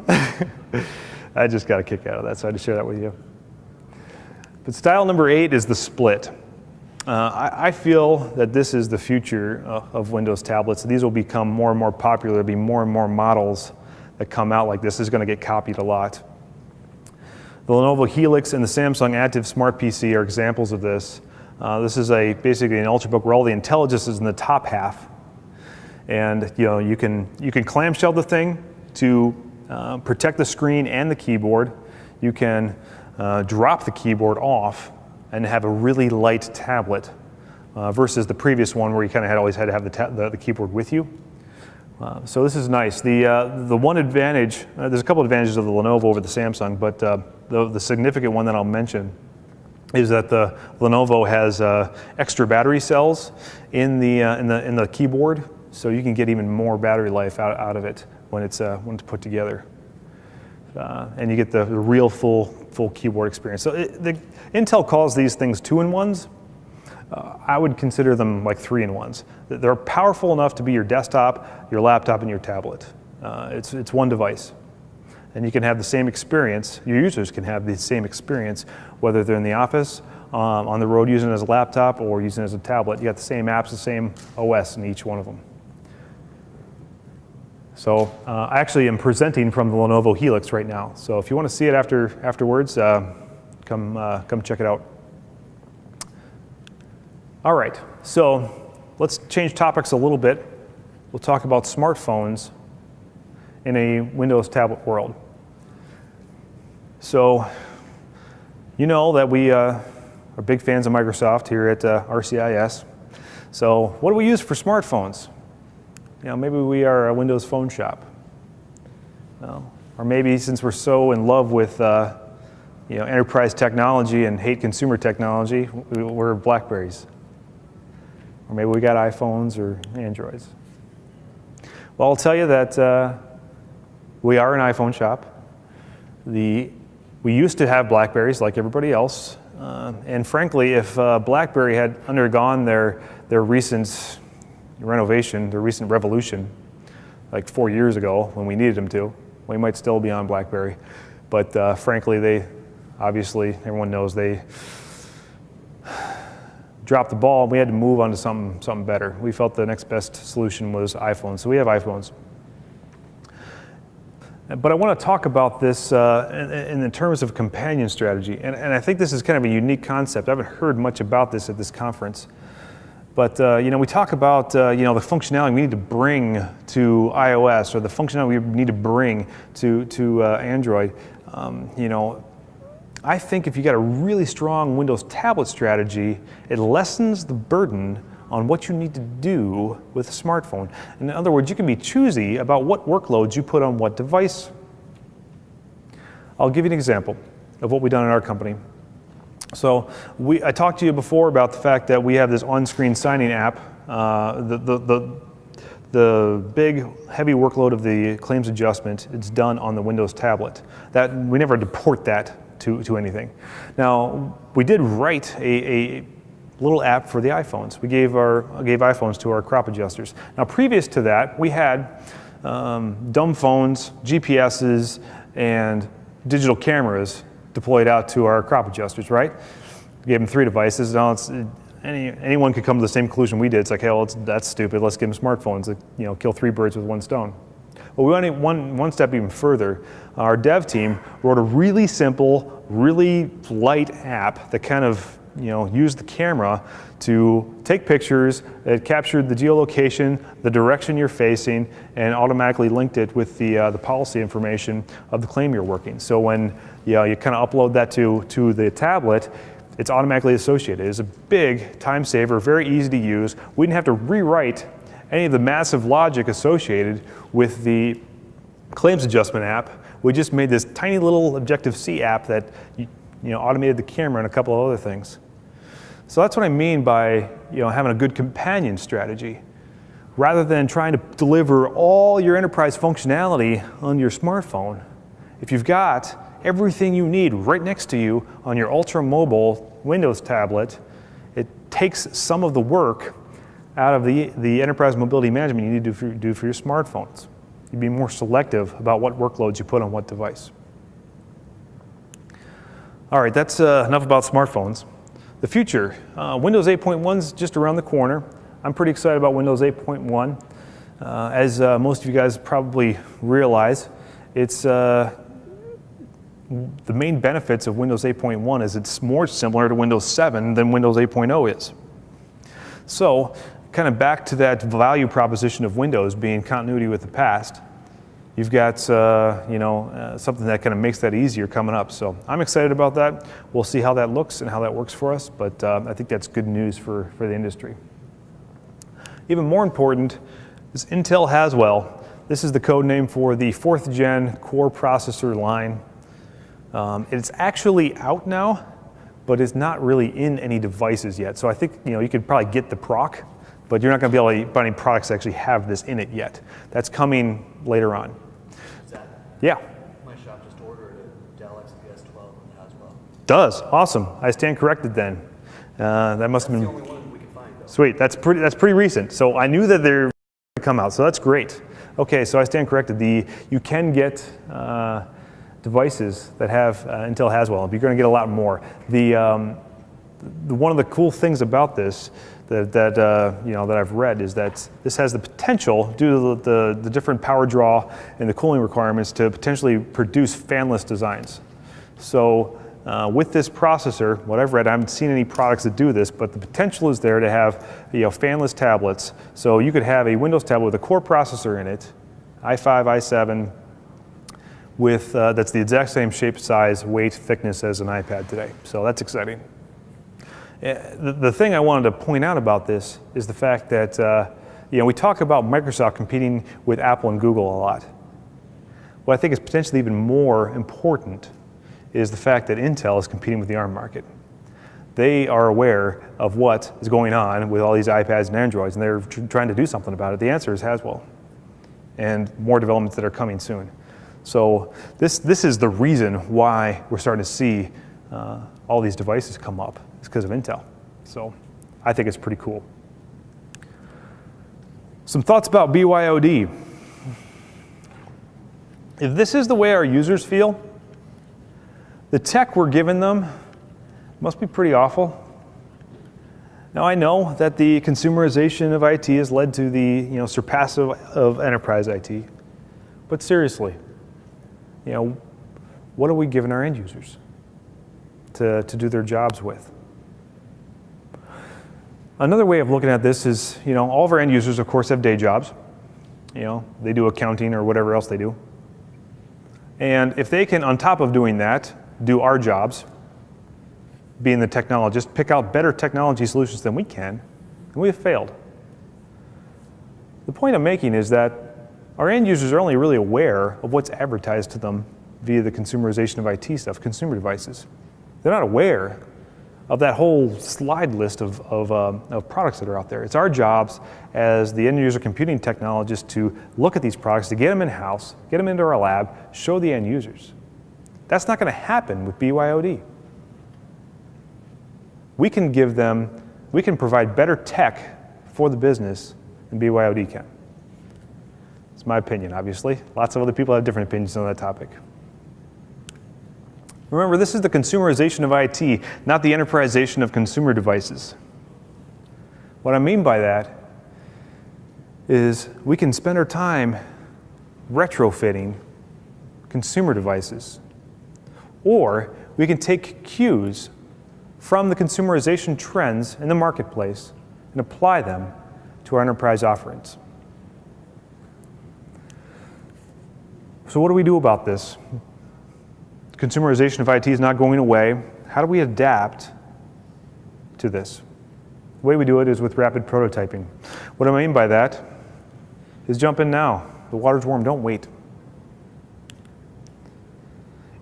I just got a kick out of that, so I had to share that with you. But style number 8 is the split. I feel that this is the future of Windows tablets. These will become more and more popular. There'll be more and more models that come out like this. This is going to get copied a lot. The Lenovo Helix and the Samsung Active Smart PC are examples of this. This is basically an Ultrabook where all the intelligence is in the top half, and you can clamshell the thing to protect the screen and the keyboard. You can drop the keyboard off and have a really light tablet versus the previous one where you kind of always had to have the keyboard with you. So this is nice. The one advantage, there's a couple of advantages of the Lenovo over the Samsung, but the significant one that I'll mention is that the Lenovo has extra battery cells in the keyboard, so you can get even more battery life out of it when it's put together, and you get the real full keyboard experience. So Intel calls these things 2-in-1s. I would consider them like 3-in-1s. They're powerful enough to be your desktop, your laptop, and your tablet. It's one device. And you can have the same experience, your users can have the same experience, whether they're in the office, on the road using it as a laptop, or using it as a tablet. You got the same apps, the same OS in each one of them. So I actually am presenting from the Lenovo Helix right now. So if you want to see it afterwards, come check it out. All right, so let's change topics a little bit. We'll talk about smartphones in a Windows tablet world. So you know that we are big fans of Microsoft here at RCIS. So what do we use for smartphones? Maybe we are a Windows Phone shop. Or maybe since we're so in love with enterprise technology and hate consumer technology, we're Blackberries. Or maybe we got iPhones or Androids. Well, I'll tell you that we are an iPhone shop. We used to have Blackberries like everybody else. And frankly, if BlackBerry had undergone their recent renovation, their recent revolution, like 4 years ago when we needed them to. We might still be on BlackBerry, but frankly, they obviously, everyone knows they dropped the ball and we had to move on to something better. We felt the next best solution was iPhones, so we have iPhones. But I want to talk about this in terms of companion strategy, and I think this is kind of a unique concept. I haven't heard much about this at this conference. But we talk about the functionality we need to bring to iOS, or the functionality we need to bring to Android. I think if you got a really strong Windows tablet strategy, it lessens the burden on what you need to do with a smartphone. In other words, you can be choosy about what workloads you put on what device. I'll give you an example of what we've done in our company. So I talked to you before about the fact that we have this on-screen signing app. The big, heavy workload of the claims adjustment, it's done on the Windows tablet. That we never had to port that to anything. Now, we did write a little app for the iPhones. We gave iPhones to our crop adjusters. Now, previous to that, we had dumb phones, GPSs, and digital cameras deployed out to our crop adjusters, right? We gave them 3 devices. Now anyone could come to the same conclusion we did. It's like, hey, well, that's stupid. Let's give them smartphones that kill 3 birds with 1 stone. Well, we went one step even further. Our dev team wrote a really simple, really light app that kind of used the camera to take pictures. It captured the geolocation, the direction you're facing, and automatically linked it with the policy information of the claim you're working. So when you kind of upload that to the tablet, it's automatically associated. It's a big time saver, very easy to use. We didn't have to rewrite any of the massive logic associated with the claims adjustment app. We just made this tiny little Objective-C app that automated the camera and a couple of other things. So that's what I mean by having a good companion strategy. Rather than trying to deliver all your enterprise functionality on your smartphone, if you've got everything you need right next to you on your ultra-mobile Windows tablet, it takes some of the work out of the enterprise mobility management you need to do for your smartphones. You'd be more selective about what workloads you put on what device. All right, that's enough about smartphones. The future, Windows 8.1 is just around the corner. I'm pretty excited about Windows 8.1. As most of you guys probably realize, it's the main benefits of Windows 8.1 is it's more similar to Windows 7 than Windows 8.0 is. So, kind of back to that value proposition of Windows being continuity with the past, you've got something that kind of makes that easier coming up. So I'm excited about that. We'll see how that looks and how that works for us, but I think that's good news for the industry. Even more important is Intel Haswell. This is the code name for the 4th gen core processor line. It's actually out now, but it's not really in any devices yet. So I think you could probably get the proc, but you're not going to be able to buy any products that actually have this in it yet. That's coming later on. Yeah. My shop just ordered a Dell XPS 12 and Haswell. Does. Awesome. I stand corrected then. That must have been the only one we could find, though. Sweet. That's pretty recent. So I knew that they're going to come out. So that's great. Okay. So I stand corrected. You can get devices that have Intel Haswell. You're going to get a lot more. One of the cool things about this that I've read is that this has the potential, due to the different power draw and the cooling requirements, to potentially produce fanless designs. So with this processor, what I've read, I haven't seen any products that do this, but the potential is there to have fanless tablets. So you could have a Windows tablet with a core processor in it, i5, i7, with that's the exact same shape, size, weight, thickness as an iPad today. So that's exciting. The thing I wanted to point out about this is the fact that we talk about Microsoft competing with Apple and Google a lot. What I think is potentially even more important is the fact that Intel is competing with the ARM market. They are aware of what is going on with all these iPads and Androids, and they're trying to do something about it. The answer is Haswell, and more developments that are coming soon. So this is the reason why we're starting to see all these devices come up. It's because of Intel. So I think it's pretty cool. Some thoughts about BYOD. If this is the way our users feel, the tech we're giving them must be pretty awful. Now I know that the consumerization of IT has led to the surpassing of enterprise IT, but seriously, what are we giving our end users to do their jobs with? Another way of looking at this is, all of our end users, of course, have day jobs. They do accounting or whatever else they do. And if they can, on top of doing that, do our jobs, being the technologist, pick out better technology solutions than we can, then we have failed. The point I'm making is that our end users are only really aware of what's advertised to them via the consumerization of IT stuff, consumer devices. They're not aware of that whole slide list of products that are out there. It's our jobs as the end user computing technologists to look at these products, to get them in-house, get them into our lab, show the end users. That's not going to happen with BYOD. We can provide better tech for the business than BYOD can. It's my opinion, obviously. Lots of other people have different opinions on that topic. Remember, this is the consumerization of IT, not the enterprisation of consumer devices. What I mean by that is we can spend our time retrofitting consumer devices, or we can take cues from the consumerization trends in the marketplace and apply them to our enterprise offerings. So what do we do about this? Consumerization of IT is not going away. How do we adapt to this? The way we do it is with rapid prototyping. What I mean by that is jump in now. The water's warm, don't wait.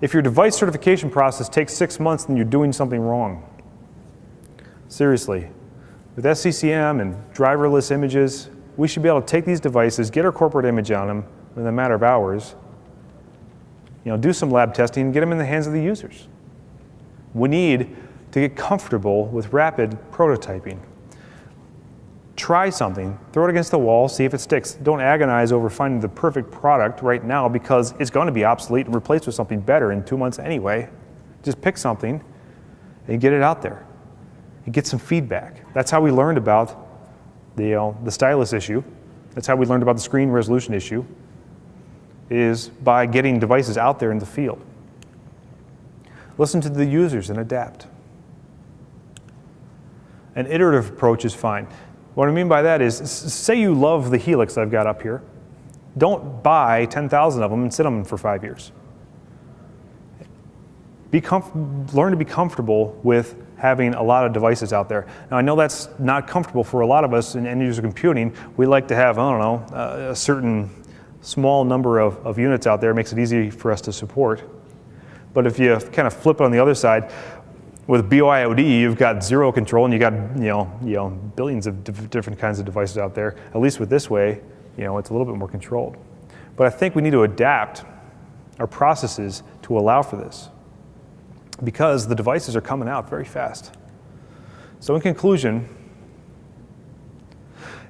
If your device certification process takes 6 months, then you're doing something wrong. Seriously, with SCCM and driverless images, we should be able to take these devices, get our corporate image on them in a matter of hours, do some lab testing, and get them in the hands of the users. We need to get comfortable with rapid prototyping. Try something, throw it against the wall, see if it sticks. Don't agonize over finding the perfect product right now because it's going to be obsolete and replaced with something better in 2 months anyway. Just pick something and get it out there and get some feedback. That's how we learned about the Stylus issue. That's how we learned about the screen resolution issue, is by getting devices out there in the field. Listen to the users and adapt. An iterative approach is fine. What I mean by that is, say you love the Helix I've got up here. Don't buy 10,000 of them and sit on them for 5 years. Learn to be comfortable with having a lot of devices out there. Now I know that's not comfortable for a lot of us in end user computing. We like to have, a certain small number of units out there. It makes it easy for us to support. But if you kind of flip it on the other side, with BYOD, you've got zero control, and you got billions of different kinds of devices out there. At least with this way, it's a little bit more controlled. But I think we need to adapt our processes to allow for this, because the devices are coming out very fast. So in conclusion,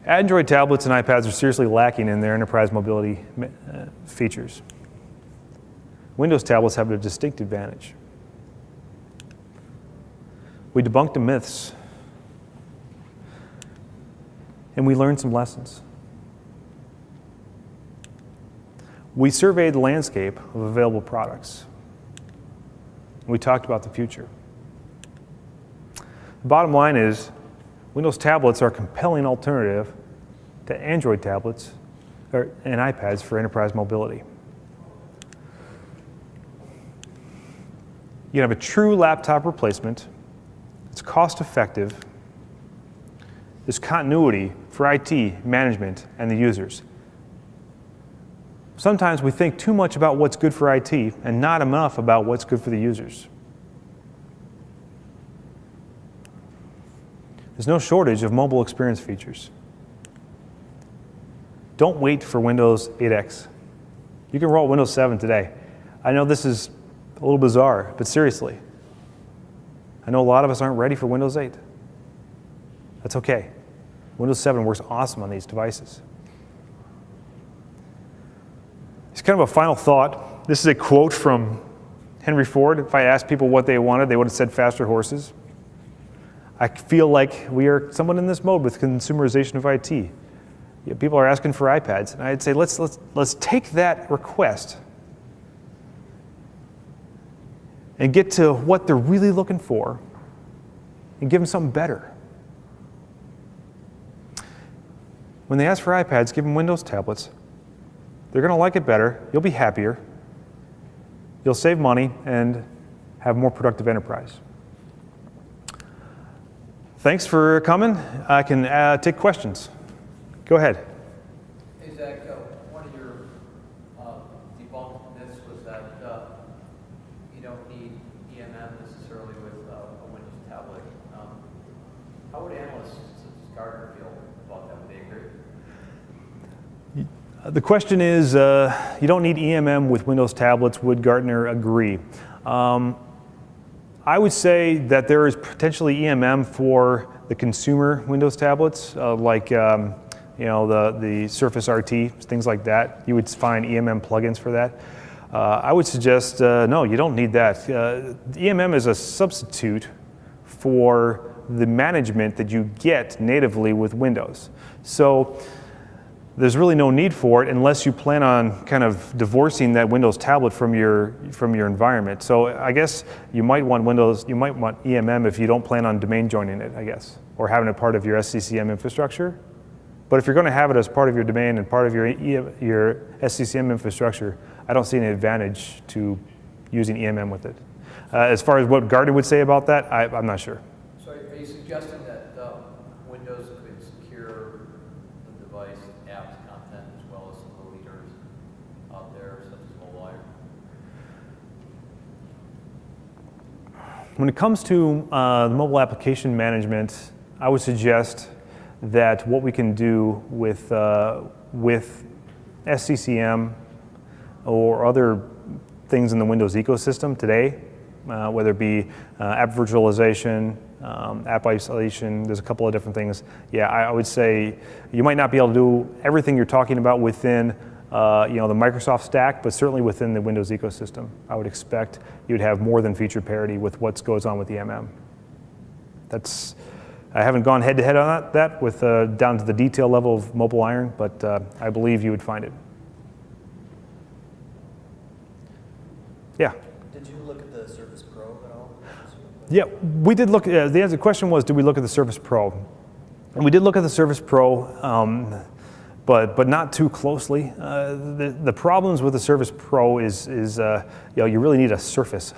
Android tablets and iPads are seriously lacking in their enterprise mobility features. Windows tablets have a distinct advantage. We debunked the myths, and we learned some lessons. We surveyed the landscape of available products. We talked about the future. The bottom line is, Windows tablets are a compelling alternative to Android tablets and iPads for enterprise mobility. You can have a true laptop replacement. It's cost effective. There's continuity for IT, management, and the users. Sometimes we think too much about what's good for IT and not enough about what's good for the users. There's no shortage of mobile experience features. Don't wait for Windows 8X. You can roll Windows 7 today. I know this is a little bizarre, but seriously, I know a lot of us aren't ready for Windows 8. That's okay. Windows 7 works awesome on these devices. It's kind of a final thought. This is a quote from Henry Ford. If I asked people what they wanted, they would have said faster horses. I feel like we are somewhat in this mode with consumerization of IT. People are asking for iPads, and I'd say let's take that request and get to what they're really looking for and give them something better. When they ask for iPads, give them Windows tablets. They're going to like it better. You'll be happier. You'll save money and have a more productive enterprise. Thanks for coming. I can take questions. Go ahead. Hey, Zach, one of your debunked myths was that you don't need EMM necessarily with a Windows tablet. How would analysts such as Gardner feel about that? Would they agree? The question is, you don't need EMM with Windows tablets. Would Gartner agree? I would say that there is potentially EMM for the consumer Windows tablets, like the Surface RT, things like that. You would find EMM plugins for that. I would suggest no, you don't need that. EMM is a substitute for the management that you get natively with Windows. So there's really no need for it unless you plan on kind of divorcing that Windows tablet from your environment. So I guess you might want EMM if you don't plan on domain joining it, I guess, or having it part of your SCCM infrastructure. But if you're going to have it as part of your domain and part of your SCCM infrastructure, I don't see any advantage to using EMM with it. As far as what Gardner would say about that, I'm not sure. So are you suggesting that Windows could secure the device, apps, content, as well as some of the leaders out there, such as MobileWire? When it comes to the mobile application management, I would suggest that what we can do with SCCM or other things in the Windows ecosystem today, whether it be app virtualization, app isolation, there's a couple of different things. Yeah, I would say you might not be able to do everything you're talking about within the Microsoft stack, but certainly within the Windows ecosystem. I would expect you'd have more than feature parity with what goes on with EMM. I haven't gone head-to-head on that with down to the detail level of Mobile Iron, but I believe you would find it. Yeah? Did you look at the Surface Pro at all? Yeah, we did look. The question was, did we look at the Surface Pro? And we did look at the Surface Pro, but not too closely. The problems with the Surface Pro is you really need a surface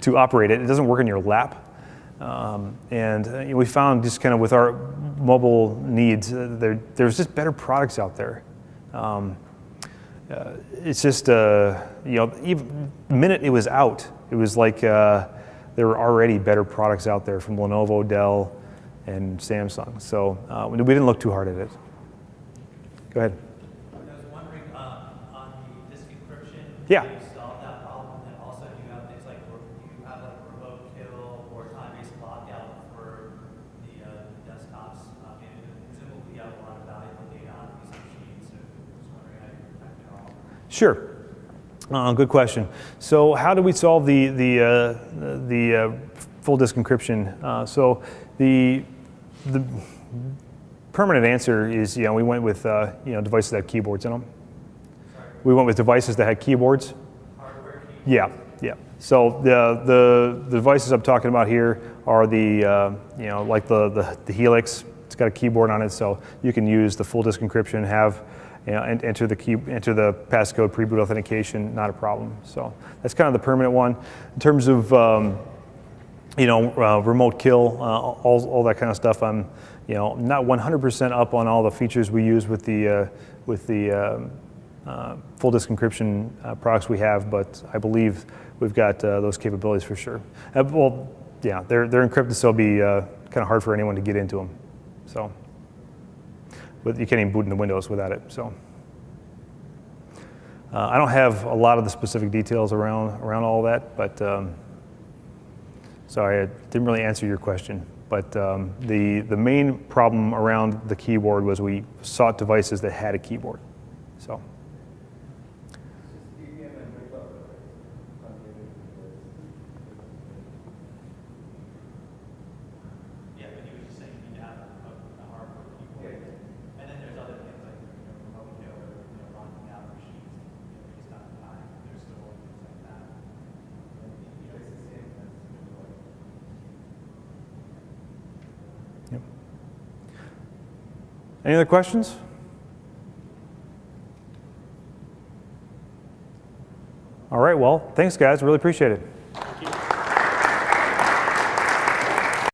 to operate it. It doesn't work in your lap. And we found just kind of with our mobile needs, there's just better products out there. It's just, even the minute it was out, it was like there were already better products out there from Lenovo, Dell, and Samsung. So we didn't look too hard at it. Go ahead. I was wondering on the disk encryption, Yeah. do you solve that problem? And also, do you have things like remote kill or time-based lockout for the desktops? Presumably, you have a lot of valuable data on these machines. So I was wondering how you protect it all. Sure. Good question. So how do we solve the full disk encryption? So the permanent answer is, we went with devices that had keyboards in them. Sorry. We went with devices that had keyboards. Hardware keyboards? Yeah. So the devices I'm talking about here are the like the Helix. It's got a keyboard on it, so you can use the full disk encryption, and enter the passcode pre-boot authentication, not a problem. So that's kind of the permanent one. In terms of remote kill, all that kind of stuff, I'm not 100% up on all the features we use with the full disk encryption products we have, but I believe we've got those capabilities for sure. They're encrypted, so it'll be kind of hard for anyone to get into them. So, but you can't even boot into Windows without it. So, I don't have a lot of the specific details around all that, but sorry, I didn't really answer your question. But the main problem around the keyboard was we sought devices that had a keyboard. So, Yep. Any other questions? All right, well, thanks guys, really appreciate it.